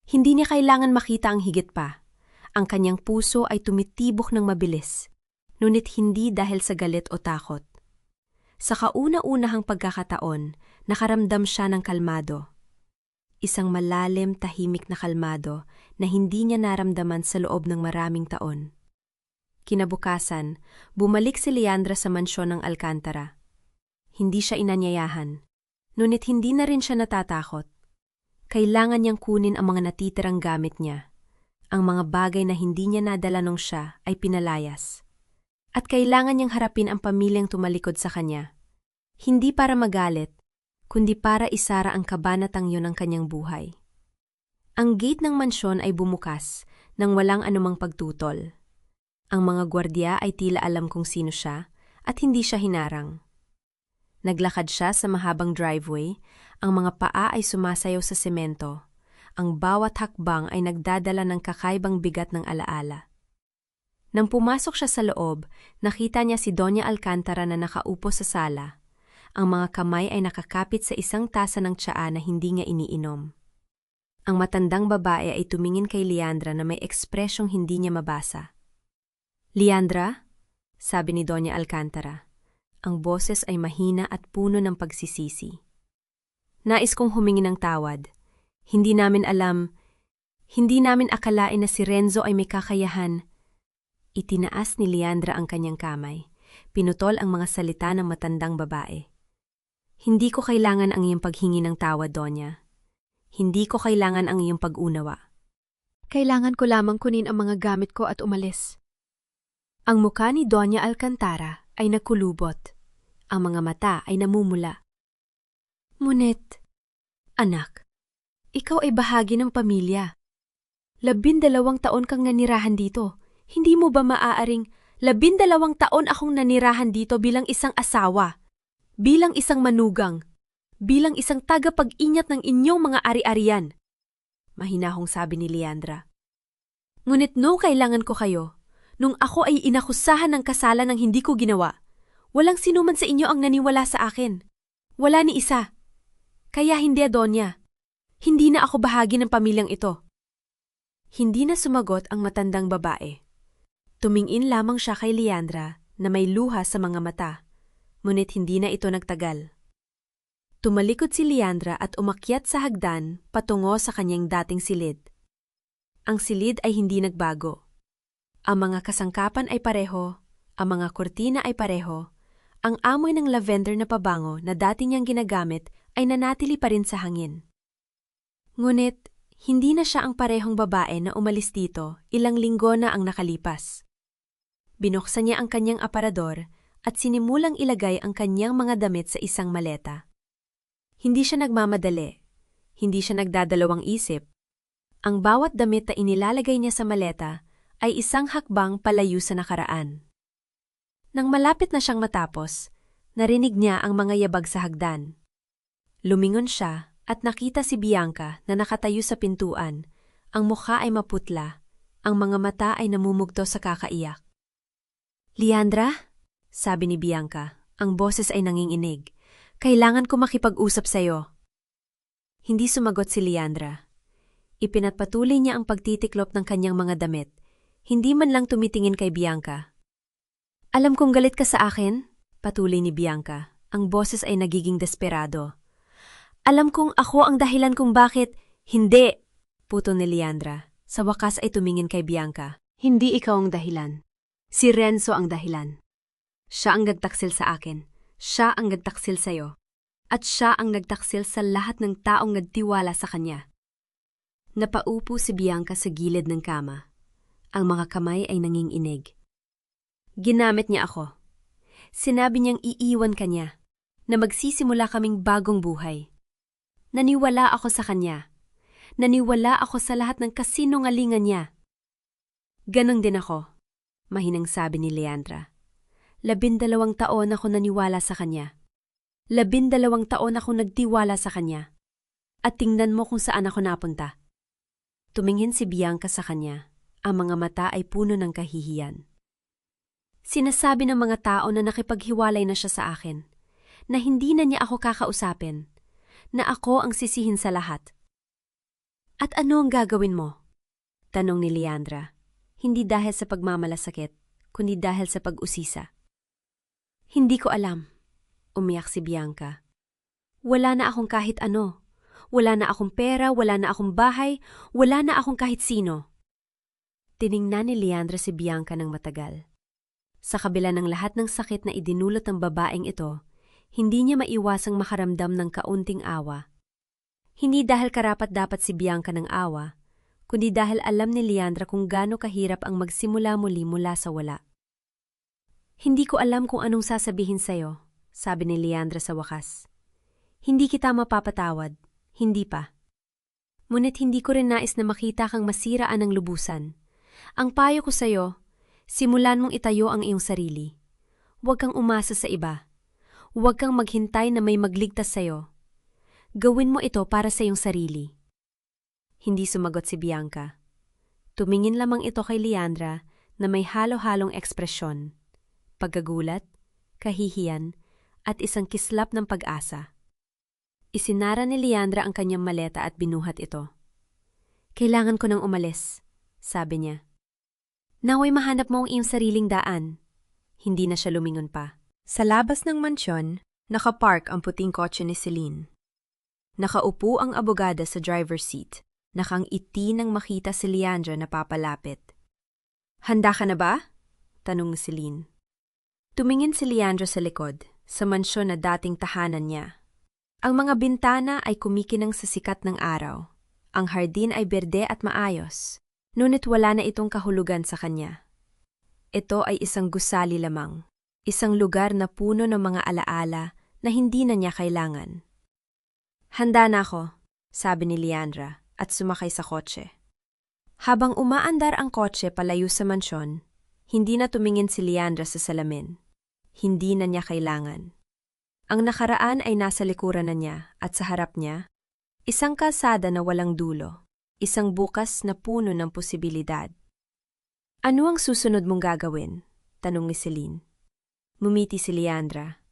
Hindi niya kailangan makita ang higit pa. Ang kanyang puso ay tumitibok ng mabilis, ngunit hindi dahil sa galit o takot. Sa kauna-unahang pagkakataon, nakaramdam siya ng kalmado. Isang malalim, tahimik na kalmado na hindi niya naramdaman sa loob ng maraming taon. Kinabukasan, bumalik si Leandra sa mansyon ng Alcantara. Hindi siya inanyayahan, ngunit hindi na rin siya natatakot. Kailangan niyang kunin ang mga natitirang gamit niya. Ang mga bagay na hindi niya nadala nung siya ay pinalayas. At kailangan niyang harapin ang pamilyang tumalikod sa kanya. Hindi para magalit, kundi para isara ang kabanatang yun ng kanyang buhay. Ang gate ng mansyon ay bumukas nang walang anumang pagtutol. Ang mga gwardiya ay tila alam kung sino siya at hindi siya hinarang. Naglakad siya sa mahabang driveway, ang mga paa ay sumasayaw sa semento. Ang bawat hakbang ay nagdadala ng kakaibang bigat ng alaala. Nang pumasok siya sa loob, nakita niya si Doña Alcantara na nakaupo sa sala. Ang mga kamay ay nakakapit sa isang tasa ng tsaa na hindi niya iniinom. Ang matandang babae ay tumingin kay Leandra na may ekspresyong hindi niya mabasa. "Leandra?" sabi ni Doña Alcantara. Ang boses ay mahina at puno ng pagsisisi. "Nais kong humingi ng tawad. Hindi namin akalain na si Renzo ay may kakayahan." Itinaas ni Leandra ang kanyang kamay. Pinutol ang mga salita ng matandang babae. "Hindi ko kailangan ang iyong paghingi ng tawad, Donya. Hindi ko kailangan ang iyong pag-unawa. Kailangan ko lamang kunin ang mga gamit ko at umalis." Ang mukha ni Doña Alcantara ay nakulubot. Ang mga mata ay namumula. "Ngunit, anak, ikaw ay bahagi ng pamilya. 12 taon kang nanirahan dito. Hindi mo ba maaaring 12 taon akong nanirahan dito bilang isang asawa, bilang isang manugang, bilang isang tagapag-ingat ng inyong mga ari-arian?" Mahinahong sabi ni Leandra. "Ngunit kailangan ko kayo. Nung ako ay inakusahan ng kasalan ng hindi ko ginawa, walang sinuman sa inyo ang naniwala sa akin. Wala ni isa. Kaya hindi, Donya. Hindi na ako bahagi ng pamilyang ito. Hindi na sumagot ang matandang babae. Tumingin lamang siya kay Leandra na may luha sa mga mata, ngunit hindi na ito nagtagal. Tumalikod si Leandra at umakyat sa hagdan patungo sa kanyang dating silid. Ang silid ay hindi nagbago. Ang mga kasangkapan ay pareho, ang mga kurtina ay pareho, ang amoy ng lavender na pabango na dati niyang ginagamit ay nanatili pa rin sa hangin. Ngunit, hindi na siya ang parehong babae na umalis dito ilang linggo na ang nakalipas. Binuksan niya ang kanyang aparador at sinimulang ilagay ang kanyang mga damit sa isang maleta. Hindi siya nagmamadali, hindi siya nagdadalawang isip. Ang bawat damit na inilalagay niya sa maleta ay isang hakbang palayo sa nakaraan. Nang malapit na siyang matapos, narinig niya ang mga yabag sa hagdan. Lumingon siya at nakita si Bianca na nakatayo sa pintuan. Ang mukha ay maputla, ang mga mata ay namumugto sa kakaiyak. "Leandra?" sabi ni Bianca, ang boses ay nanginginig. "Kailangan ko makipag-usap sa'yo." Hindi sumagot si Leandra. Ipinagpatuloy niya ang pagtitiklop ng kanyang mga damit. Hindi man lang tumitingin kay Bianca. "Alam kong galit ka sa akin," patuloy ni Bianca. Ang boses ay nagiging desperado. "Alam kong ako ang dahilan kung bakit..." "Hindi!" puto ni Leandra. Sa wakas ay tumingin kay Bianca. "Hindi ikaw ang dahilan. Si Renzo ang dahilan. Siya ang nagtaksil sa akin. Siya ang nagtaksil sa'yo. At siya ang nagtaksil sa lahat ng taong nagtiwala sa kanya." Napaupo si Bianca sa gilid ng kama. Ang mga kamay ay nanginginig. "Ginamit niya ako. Sinabi niyang iiwan ka niya, na magsisimula kaming bagong buhay. Naniwala ako sa kanya. Naniwala ako sa lahat ng kasinungalingan niya." "Ganon din ako," mahinang sabi ni Leandra. 12 taon ako naniwala sa kanya. 12 taon ako nagtiwala sa kanya. At tingnan mo kung saan ako napunta." Tumingin si Bianca sa kanya. Ang mga mata ay puno ng kahihiyan. "Sinasabi ng mga tao na nakipaghiwalay na siya sa akin, na hindi na niya ako kakausapin, na ako ang sisihin sa lahat." "At ano ang gagawin mo?" tanong ni Leandra. Hindi dahil sa pagmamalasakit, kundi dahil sa pag-usisa. "Hindi ko alam," umiyak si Bianca. "Wala na akong kahit ano. Wala na akong pera, wala na akong bahay, wala na akong kahit sino." Tiningnan ni Leandra si Bianca ng matagal. Sa kabila ng lahat ng sakit na idinulot ng babaeng ito, hindi niya maiwasang makaramdam ng kaunting awa. Hindi dahil karapat-dapat si Bianca ng awa, kundi dahil alam ni Leandra kung gaano kahirap ang magsimula muli mula sa wala. "Hindi ko alam kung anong sasabihin sa'yo," sabi ni Leandra sa wakas. "Hindi kita mapapatawad, hindi pa. Ngunit hindi ko rin nais na makita kang masiraan ng lubusan. Ang payo ko sa'yo, simulan mong itayo ang iyong sarili. Huwag kang umasa sa iba. Huwag kang maghintay na may magligtas sa'yo. Gawin mo ito para sa iyong sarili." Hindi sumagot si Bianca. Tumingin lamang ito kay Leandra na may halo-halong ekspresyon. Pagkagulat, kahihiyan, at isang kislap ng pag-asa. Isinara ni Leandra ang kanyang maleta at binuhat ito. "Kailangan ko nang umalis," sabi niya. "Naway mahanap mo ang iyong sariling daan." Hindi na siya lumingon pa. Sa labas ng mansyon, nakapark ang puting kotse ni Celine. Nakaupo ang abogada sa driver's seat. Nakangiti nang makita si Leandra na papalapit. "Handa ka na ba?" tanong ni Celine. Tumingin si Leandra sa likod, sa mansyon na dating tahanan niya. Ang mga bintana ay kumikinang sa sikat ng araw. Ang hardin ay berde at maayos, ngunit wala na itong kahulugan sa kanya. Ito ay isang gusali lamang, isang lugar na puno ng mga alaala na hindi na niya kailangan. "Handa na ako," sabi ni Leandra at sumakay sa kotse. Habang umaandar ang kotse palayo sa mansyon, hindi na tumingin si Leandra sa salamin. Hindi na niya kailangan. Ang nakaraan ay nasa likuran na niya at sa harap niya, isang kalsada na walang dulo, isang bukas na puno ng posibilidad. "Ano ang susunod mong gagawin?" tanong ni Celine. Mumiti si Leandra.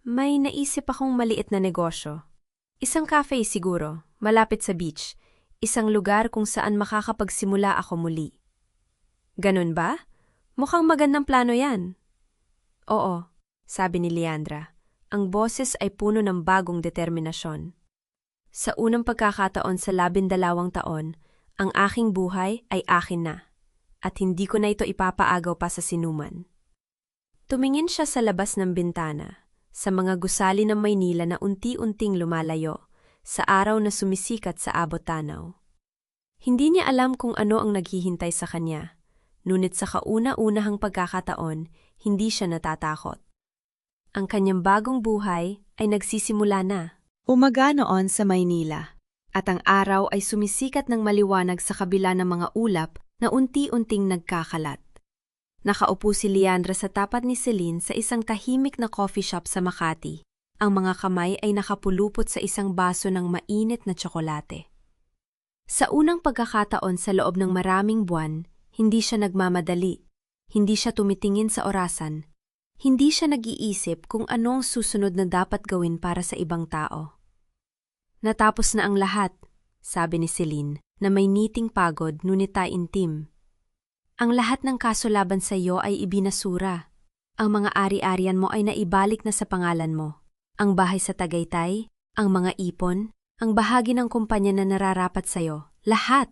May naisip akong maliit na negosyo. Isang cafe siguro, malapit sa beach. Isang lugar kung saan makakapagsimula ako muli. Ganun ba? Mukhang magandang plano yan. Oo, sabi ni Leandra. Ang boses ay puno ng bagong determinasyon. Sa unang pagkakataon sa 12 taon, ang aking buhay ay akin na. At hindi ko na ito ipapaagaw pa sa sinuman. Tumingin siya sa labas ng bintana, sa mga gusali ng Maynila na unti-unting lumalayo, sa araw na sumisikat sa abot-tanaw. Hindi niya alam kung ano ang naghihintay sa kanya, ngunit sa kauna-unahang pagkakataon, hindi siya natatakot. Ang kanyang bagong buhay ay nagsisimula na. Umaga noon sa Maynila, at ang araw ay sumisikat ng maliwanag sa kabila ng mga ulap na unti-unting nagkakalat. Nakaupo si Leandra sa tapat ni Celine sa isang tahimik na coffee shop sa Makati. Ang mga kamay ay nakapulupot sa isang baso ng mainit na tsokolate. Sa unang pagkakataon sa loob ng maraming buwan, hindi siya nagmamadali. Hindi siya tumitingin sa orasan. Hindi siya nag-iisip kung anong susunod na dapat gawin para sa ibang tao. Natapos na ang lahat, sabi ni Celine, na may ngiting pagod ngunit taimtim. Ang lahat ng kaso laban sa iyo ay ibinasura. Ang mga ari-arian mo ay naibalik na sa pangalan mo. Ang bahay sa Tagaytay, ang mga ipon, ang bahagi ng kumpanya na nararapat sa iyo, lahat.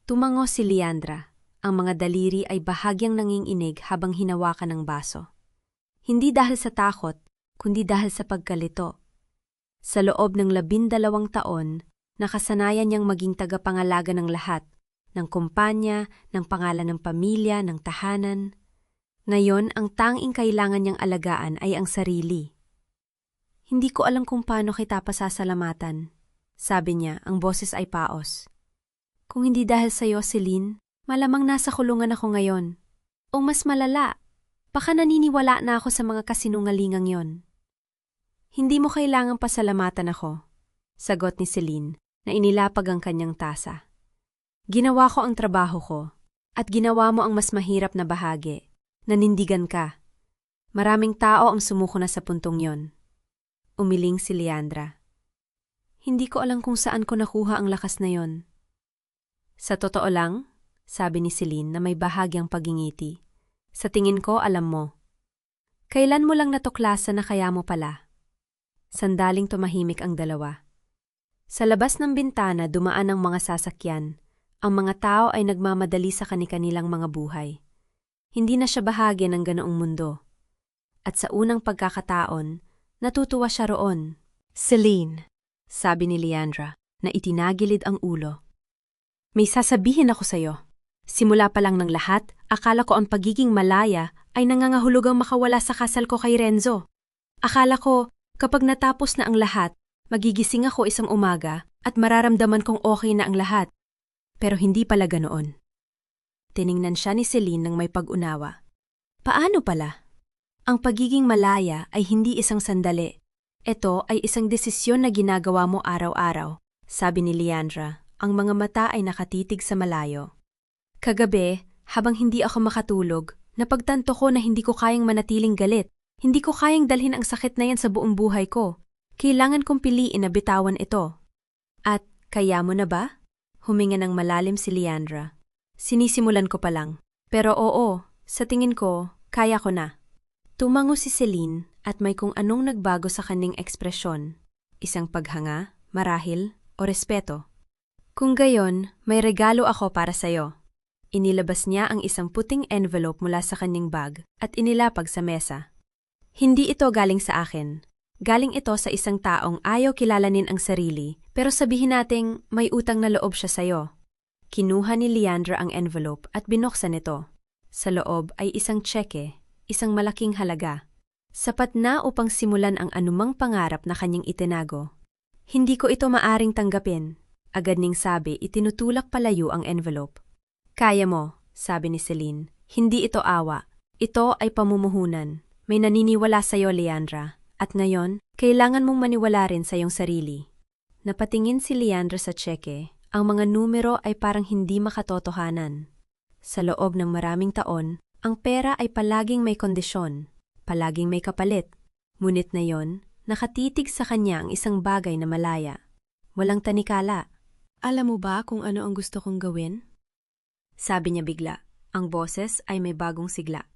Tumango si Leandra. Ang mga daliri ay bahagyang nanginginig habang hinawakan ng baso. Hindi dahil sa takot, kundi dahil sa pagkalito. Sa loob ng 12 taon, nakasanayan niyang maging tagapangalaga ng lahat, ng kumpanya, ng pangalan ng pamilya, ng tahanan. Ngayon, ang tanging kailangan niyang alagaan ay ang sarili. Hindi ko alam kung paano kita pasasalamatan, sabi niya, ang boses ay paos. Kung hindi dahil sa iyo, Celine, malamang nasa kulungan ako ngayon. O mas malala, baka naniniwala na ako sa mga kasinungalingang yon. Hindi mo kailangang pasalamatan ako, sagot ni Celine, na inilapag ang kanyang tasa. Ginawa ko ang trabaho ko, at ginawa mo ang mas mahirap na bahagi. Nanindigan ka. Maraming tao ang sumuko na sa puntong yon. Umiling si Leandra. Hindi ko alam kung saan ko nakuha ang lakas na yon. Sa totoo lang, sabi ni Celine na may bahagyang pagingiti. Sa tingin ko, alam mo. Kailan mo lang natuklasan na kaya mo pala? Sandaling tumahimik ang dalawa. Sa labas ng bintana dumaan ang mga sasakyan. Ang mga tao ay nagmamadali sa kani-kanilang mga buhay. Hindi na siya bahagi ng ganoong mundo. At sa unang pagkakataon, natutuwa siya roon. Celine, sabi ni Leandra, na itinagilid ang ulo. May sasabihin ako sa'yo. Simula pa lang ng lahat, akala ko ang pagiging malaya ay nangangahulugang makawala sa kasal ko kay Renzo. Akala ko, kapag natapos na ang lahat, magigising ako isang umaga at mararamdaman kong okay na ang lahat. Pero hindi pala ganoon. Tiningnan siya ni Celine ng may pag-unawa. Paano pala? Ang pagiging malaya ay hindi isang sandali. Ito ay isang desisyon na ginagawa mo araw-araw, sabi ni Leandra. Ang mga mata ay nakatitig sa malayo. Kagabi, habang hindi ako makatulog, napagtanto ko na hindi ko kayang manatiling galit. Hindi ko kayang dalhin ang sakit na yan sa buong buhay ko. Kailangan kong piliin na bitawan ito. At, kaya mo na ba? Huminga ng malalim si Leandra. Sinisimulan ko pa lang. Pero oo, sa tingin ko, kaya ko na. Tumango si Celine at may kung anong nagbago sa kanyang ekspresyon. Isang paghanga, marahil, o respeto. Kung gayon, may regalo ako para sa'yo. Inilabas niya ang isang puting envelope mula sa kanyang bag at inilapag sa mesa. Hindi ito galing sa akin. Galing ito sa isang taong ayaw kilalanin ang sarili, pero sabihin nating may utang na loob siya sa'yo. Kinuha ni Leandra ang envelope at binuksan ito. Sa loob ay isang tseke, isang malaking halaga. Sapat na upang simulan ang anumang pangarap na kanyang itinago. Hindi ko ito maaring tanggapin. Agad ning sabi, itinutulak palayo ang envelope. Kaya mo, sabi ni Celine. Hindi ito awa. Ito ay pamumuhunan. May naniniwala sa'yo, Leandra. At ngayon, kailangan mong maniwala rin sa iyong sarili. Napatingin si Leandra sa tseke. Ang mga numero ay parang hindi makatotohanan. Sa loob ng maraming taon, ang pera ay palaging may kondisyon, palaging may kapalit. Ngunit na yon, nakatitig sa kanya ang isang bagay na malaya. Walang tanikala. Alam mo ba kung ano ang gusto kong gawin? Sabi niya bigla. Ang boses ay may bagong sigla.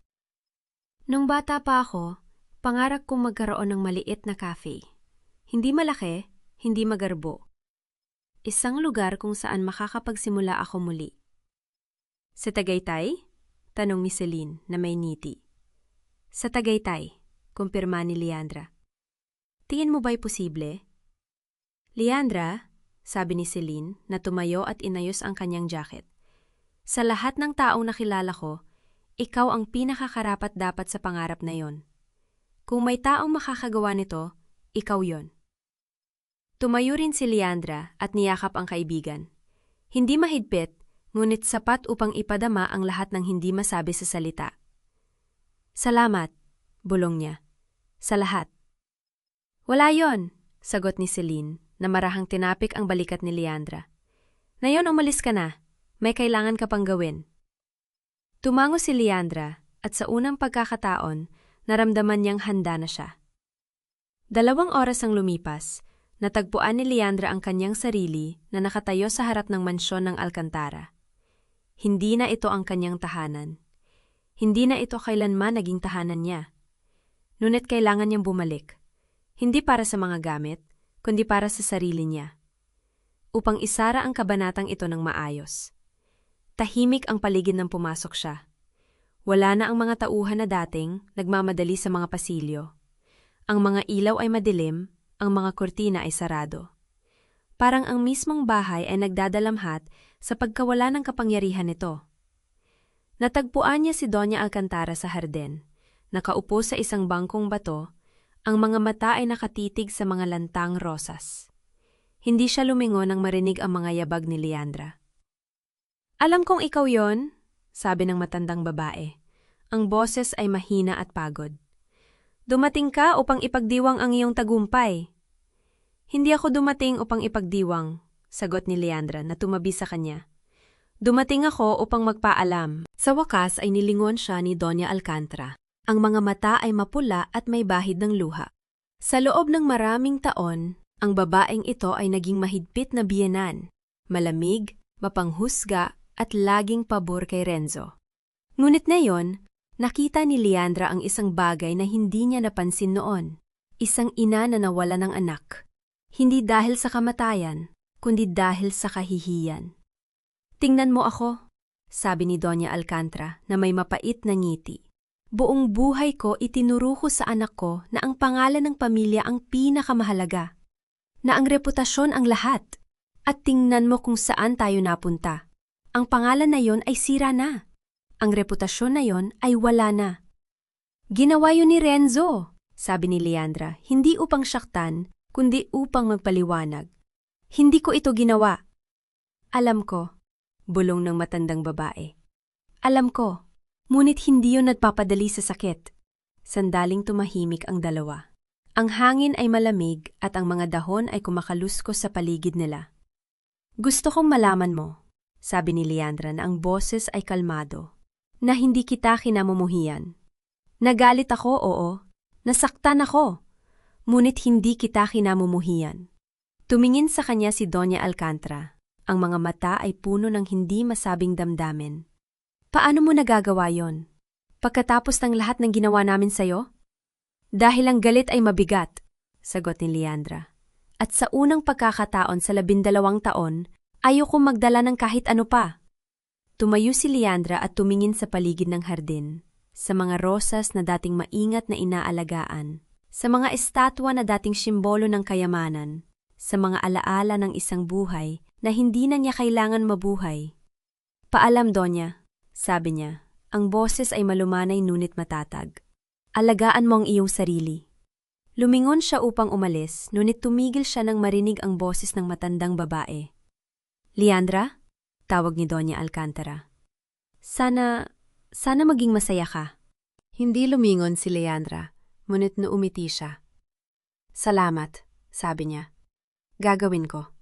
Nung bata pa ako, pangarap kong magkaroon ng maliit na cafe. Hindi malaki, hindi magarbo. Isang lugar kung saan makakapagsimula ako muli. Sa Tagaytay? Tanong ni Celine na may ngiti. Sa Tagaytay, kumpirma ni Leandra. Tingin mo ba'y posible? Leandra, sabi ni Celine na tumayo at inayos ang kanyang jacket. Sa lahat ng taong nakilala ko, ikaw ang pinakakarapat dapat sa pangarap na yon. Kung may taong makakagawa nito, ikaw yon. Tumayo rin si Leandra at niyakap ang kaibigan. Hindi mahigpit, ngunit sapat upang ipadama ang lahat ng hindi masabi sa salita. Salamat, bulong niya. Sa lahat. Wala yon, sagot ni Celine na marahang tinapik ang balikat ni Leandra. Ngayon umalis ka na, may kailangan ka pang gawin. Tumango si Leandra at sa unang pagkakataon, naramdaman niyang handa na siya. 2 oras ang lumipas, natagpuan ni Leandra ang kanyang sarili na nakatayo sa harap ng mansyon ng Alcantara. Hindi na ito ang kanyang tahanan. Hindi na ito kailanman naging tahanan niya. Ngunit kailangan niyang bumalik. Hindi para sa mga gamit, kundi para sa sarili niya. Upang isara ang kabanatang ito ng maayos. Tahimik ang paligid nang pumasok siya. Wala na ang mga tauhan na dating nagmamadali sa mga pasilyo. Ang mga ilaw ay madilim, ang mga kurtina ay sarado. Parang ang mismong bahay ay nagdadalamhat sa pagkawala ng kapangyarihan nito. Natagpuan niya si Doña Alcantara sa harden. Nakaupo sa isang bangkong bato, ang mga mata ay nakatitig sa mga lantang rosas. Hindi siya lumingon nang marinig ang mga yabag ni Leandra. Alam kong ikaw yon, sabi ng matandang babae. Ang boses ay mahina at pagod. Dumating ka upang ipagdiwang ang iyong tagumpay. Hindi ako dumating upang ipagdiwang, sagot ni Leandra na tumabi sa kanya. Dumating ako upang magpaalam. Sa wakas ay nilingon siya ni Doña Alcantara. Ang mga mata ay mapula at may bahid ng luha. Sa loob ng maraming taon, ang babaeng ito ay naging mahigpit na biyenan, malamig, mapanghusga at laging pabor kay Renzo. Ngunit ngayon, nakita ni Leandra ang isang bagay na hindi niya napansin noon. Isang ina na nawala ng anak. Hindi dahil sa kamatayan, kundi dahil sa kahihiyan. Tingnan mo ako, sabi ni Doña Alcantara na may mapait na ngiti. Buong buhay ko itinuro ko sa anak ko na ang pangalan ng pamilya ang pinakamahalaga. Na ang reputasyon ang lahat. At tingnan mo kung saan tayo napunta. Ang pangalan na yon ay sira na. Ang reputasyon na yon ay wala na. Ginawa yun ni Renzo, sabi ni Leandra, hindi upang saktan, kundi upang magpaliwanag. Hindi ko ito ginawa. Alam ko, bulong ng matandang babae. Alam ko, ngunit hindi yun nagpapadali sa sakit. Sandaling tumahimik ang dalawa. Ang hangin ay malamig at ang mga dahon ay kumakaluskos sa paligid nila. Gusto kong malaman mo, sabi ni Leandra na ang boses ay kalmado, na hindi kita kinamumuhian. Nagalit ako, oo. Nasaktan ako. Ngunit hindi kita kinamumuhian. Tumingin sa kanya si Doña Alcantara. Ang mga mata ay puno ng hindi masabing damdamin. Paano mo nagagawa yon? Pagkatapos ng lahat ng ginawa namin sa'yo? Dahil ang galit ay mabigat, sagot ni Leandra. At sa unang pagkakataon sa 12 taon, ayoko magdala ng kahit ano pa. Tumayo si Leandra at tumingin sa paligid ng hardin, sa mga rosas na dating maingat na inaalagaan, sa mga estatwa na dating simbolo ng kayamanan, sa mga alaala ng isang buhay na hindi na niya kailangan mabuhay. Paalam, Donya, sabi niya. Ang boses ay malumanay ngunit matatag. Alagaan mo ang iyong sarili. Lumingon siya upang umalis, ngunit tumigil siya nang marinig ang boses ng matandang babae. Leandra? Tawag ni Doña Alcantara. Sana maging masaya ka. Hindi lumingon si Leandra, ngunit naumiti siya. Salamat, sabi niya. Gagawin ko.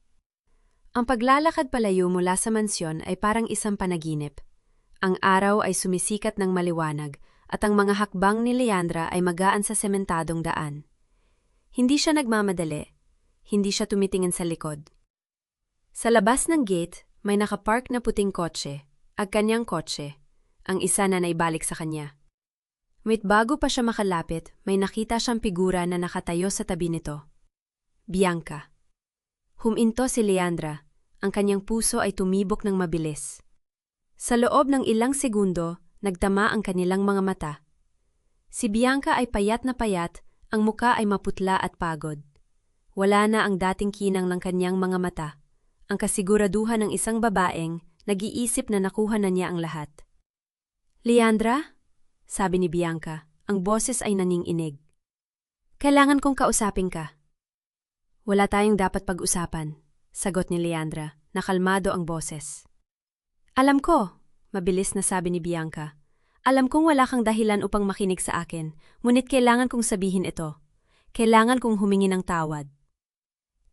Ang paglalakad palayo mula sa mansyon ay parang isang panaginip. Ang araw ay sumisikat ng maliwanag at ang mga hakbang ni Leandra ay magaan sa sementadong daan. Hindi siya nagmamadali. Hindi siya tumitingin sa likod. Sa labas ng gate, may nakapark na puting kotse, ang kanyang kotse, ang isa na naibalik sa kanya. Ngunit bago pa siya makalapit, may nakita siyang figura na nakatayo sa tabi nito. Bianca. Huminto si Leandra, ang kanyang puso ay tumibok ng mabilis. Sa loob ng ilang segundo, nagtama ang kanilang mga mata. Si Bianca ay payat na payat, ang muka ay maputla at pagod. Wala na ang dating kinang ng kanyang mga mata, ang kasiguraduhan ng isang babaeng nag-iisip na nakuha na niya ang lahat. Leandra? Sabi ni Bianca, ang boses ay nanginginig. Kailangan kong kausapin ka. Wala tayong dapat pag-usapan, sagot ni Leandra, nakalmado ang boses. Alam ko, mabilis na sabi ni Bianca. Alam kong wala kang dahilan upang makinig sa akin, ngunit kailangan kong sabihin ito. Kailangan kong humingi ng tawad.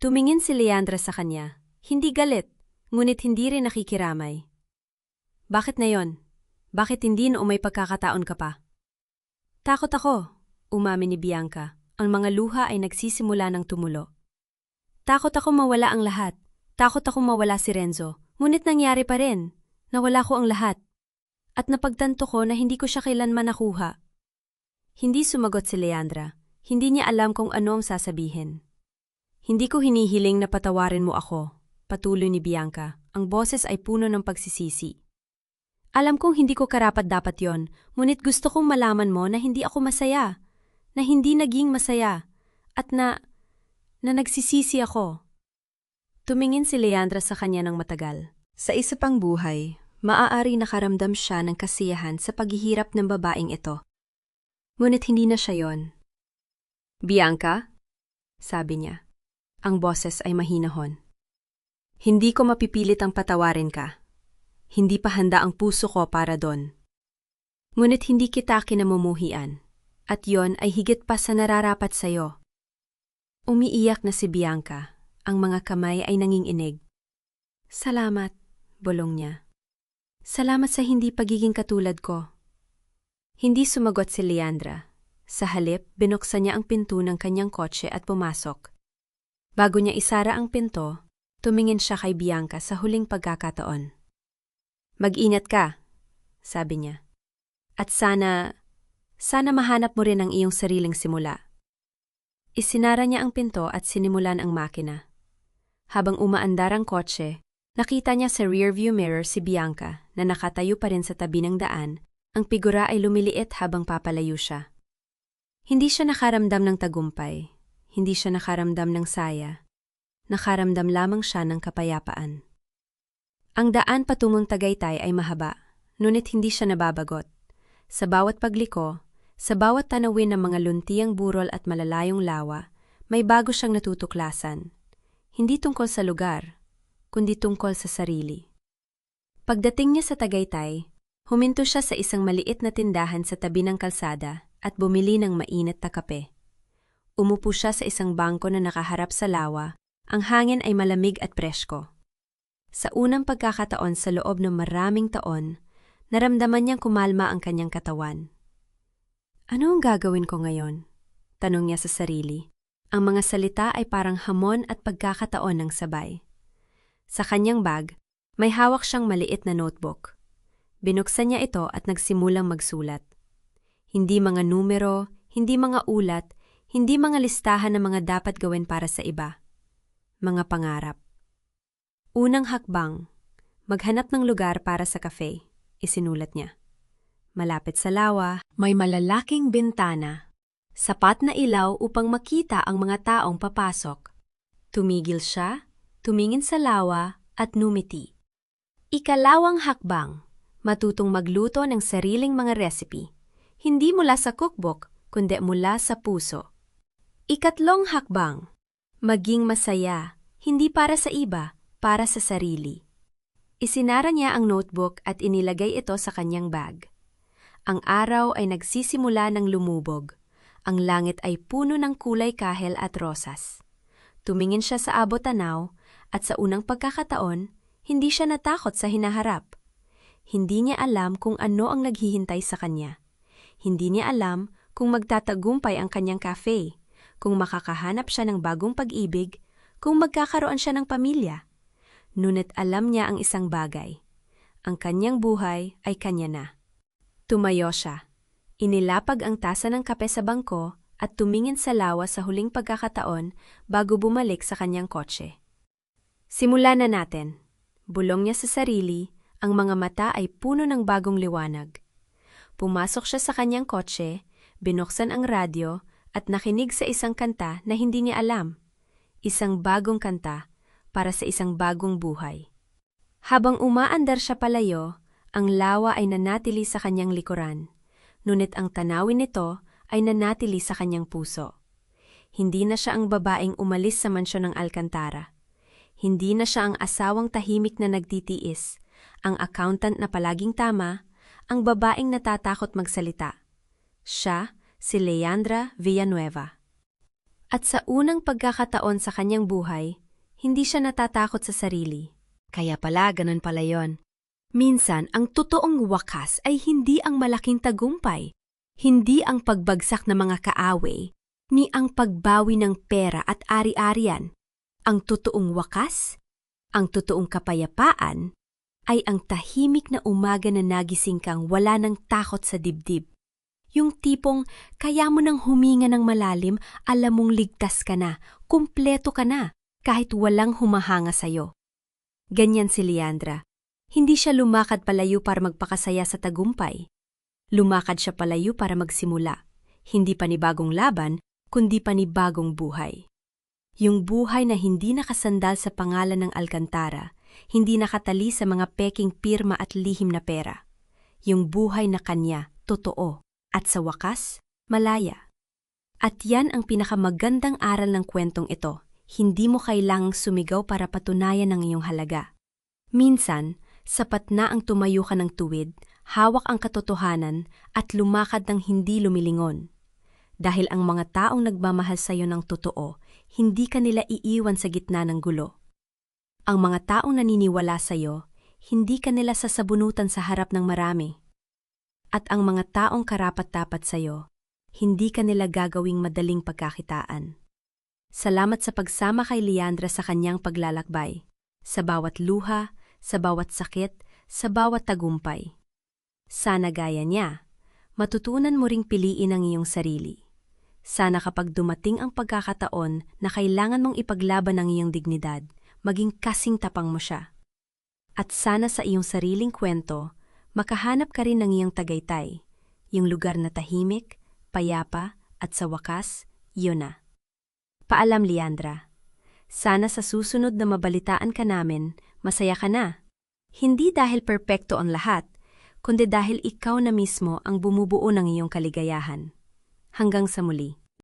Tumingin si Leandra sa kanya, hindi galit, ngunit hindi rin nakikiramay. Bakit na yon? Bakit hindi noong may pagkakataon ka pa? Takot ako, umamin ni Bianca. Ang mga luha ay nagsisimula ng tumulo. Takot ako mawala ang lahat. Takot ako mawala si Renzo. Ngunit nangyari pa rin. Nawala ko ang lahat. At napagtanto ko na hindi ko siya kailanman nakuha. Hindi sumagot si Leandra. Hindi niya alam kung ano ang sasabihin. Hindi ko hinihiling na patawarin mo ako, patuloy ni Bianca. Ang boses ay puno ng pagsisisi. Alam kong hindi ko karapat-dapat yon, ngunit gusto kong malaman mo na hindi ako masaya, na hindi naging masaya, at na nagsisisi ako. Tumingin si Leandra sa kanya ng matagal. Sa isa pang buhay, maaari nakaramdam siya ng kasiyahan sa paghihirap ng babaeng ito. Ngunit hindi na siya yon. Bianca? Sabi niya. Ang boses ay mahinahon. Hindi ko mapipilit ang patawarin ka. Hindi pa handa ang puso ko para doon. Ngunit hindi kita kinamumuhian, at yon ay higit pa sa nararapat sa'yo. Umiiyak na si Bianca, ang mga kamay ay nanginginig. Salamat, bulong niya. Salamat sa hindi pagiging katulad ko. Hindi sumagot si Leandra. Sa halip, binuksan niya ang pinto ng kanyang kotse at pumasok. Bago niya isara ang pinto, tumingin siya kay Bianca sa huling pagkakataon. Mag-ingat ka, sabi niya. At sana mahanap mo rin ang iyong sariling simula. Isinara niya ang pinto at sinimulan ang makina. Habang umaandar ang kotse, nakita niya sa rearview mirror si Bianca na nakatayo pa rin sa tabi ng daan, ang figura ay lumiliit habang papalayo siya. Hindi siya nakaramdam ng tagumpay, hindi siya nakaramdam ng saya, nakaramdam lamang siya ng kapayapaan. Ang daan patungong Tagaytay ay mahaba, ngunit hindi siya nababagot. Sa bawat pagliko, sa bawat tanawin ng mga luntiang burol at malalayong lawa, may bago siyang natutuklasan. Hindi tungkol sa lugar, kundi tungkol sa sarili. Pagdating niya sa Tagaytay, huminto siya sa isang maliit na tindahan sa tabi ng kalsada at bumili ng mainit na kape. Umupo siya sa isang bangko na nakaharap sa lawa, ang hangin ay malamig at presko. Sa unang pagkakataon sa loob ng maraming taon, naramdaman niyang kumalma ang kanyang katawan. Ano ang gagawin ko ngayon? Tanong niya sa sarili. Ang mga salita ay parang hamon at pagkakataon ng sabay. Sa kanyang bag, may hawak siyang maliit na notebook. Binuksan niya ito at nagsimulang magsulat. Hindi mga numero, hindi mga ulat, hindi mga listahan ng mga dapat gawin para sa iba. Mga pangarap. Unang hakbang, maghanap ng lugar para sa cafe, isinulat niya. Malapit sa lawa, may malalaking bintana. Sapat na ilaw upang makita ang mga taong papasok. Tumigil siya, tumingin sa lawa at numiti. Ikalawang hakbang, matutong magluto ng sariling mga recipe. Hindi mula sa cookbook, kundi mula sa puso. Ikatlong hakbang, maging masaya, hindi para sa iba, para sa sarili. Isinara niya ang notebook at inilagay ito sa kanyang bag. Ang araw ay nagsisimula ng lumubog. Ang langit ay puno ng kulay kahel at rosas. Tumingin siya sa abot-tanaw at sa unang pagkakataon, hindi siya natakot sa hinaharap. Hindi niya alam kung ano ang naghihintay sa kanya. Hindi niya alam kung magtatagumpay ang kanyang cafe, kung makakahanap siya ng bagong pag-ibig, kung magkakaroon siya ng pamilya. Ngunit alam niya ang isang bagay. Ang kanyang buhay ay kanya na. Tumayo siya. Inilapag ang tasa ng kape sa bangko at tumingin sa lawas sa huling pagkakataon bago bumalik sa kanyang kotse. Simulan na natin. Bulong niya sa sarili, ang mga mata ay puno ng bagong liwanag. Pumasok siya sa kanyang kotse, binuksan ang radyo at nakinig sa isang kanta na hindi niya alam. Isang bagong kanta para sa isang bagong buhay. Habang umaandar siya palayo, ang lawa ay nanatili sa kanyang likuran. Ngunit ang tanawin nito ay nanatili sa kanyang puso. Hindi na siya ang babaeng umalis sa mansyon ng Alcantara. Hindi na siya ang asawang tahimik na nagtitiis, ang accountant na palaging tama, ang babaeng natatakot magsalita. Siya, si Leandra Villanueva. At sa unang pagkakataon sa kanyang buhay, hindi siya natatakot sa sarili. Kaya pala, ganun pala yon. Minsan, ang totoong wakas ay hindi ang malaking tagumpay, hindi ang pagbagsak ng mga kaaway, ni ang pagbawi ng pera at ari-arian. Ang totoong wakas, ang totoong kapayapaan, ay ang tahimik na umaga na nagising kang wala ng takot sa dibdib. Yung tipong kaya mo nang huminga ng malalim, alam mong ligtas ka na, kumpleto ka na, kahit walang humahanga sa'yo. Ganyan si Leandra. Hindi siya lumakad palayo para magpakasaya sa tagumpay. Lumakad siya palayo para magsimula. Hindi panibagong laban, kundi panibagong buhay. Yung buhay na hindi nakasandal sa pangalan ng Alcantara, hindi nakatali sa mga peking pirma at lihim na pera. Yung buhay na kanya, totoo, at sa wakas, malaya. At yan ang pinakamagandang aral ng kwentong ito. Hindi mo kailangang sumigaw para patunayan ang iyong halaga. Minsan, sapat na ang tumayo ka ng tuwid, hawak ang katotohanan, at lumakad ng hindi lumilingon. Dahil ang mga taong nagmamahal sa iyo ng totoo, hindi ka nila iiwan sa gitna ng gulo. Ang mga taong naniniwala sa iyo, hindi ka nila sasabunutan sa harap ng marami. At ang mga taong karapat-dapat sa iyo, hindi ka nila gagawing madaling pagkakitaan. Salamat sa pagsama kay Leandra sa kanyang paglalakbay, sa bawat luha, sa bawat sakit, sa bawat tagumpay. Sana gaya niya, matutunan mo ring piliin ang iyong sarili. Sana kapag dumating ang pagkakataon na kailangan mong ipaglaban ang iyong dignidad, maging kasing tapang mo siya. At sana sa iyong sariling kwento, makahanap ka rin ng iyong tagaytay, yung lugar na tahimik, payapa, at sa wakas, yun na. Paalam, Leandra. Sana sa susunod na mabalitaan ka namin, masaya ka na. Hindi dahil perpekto ang lahat, kundi dahil ikaw na mismo ang bumubuo ng iyong kaligayahan. Hanggang sa muli.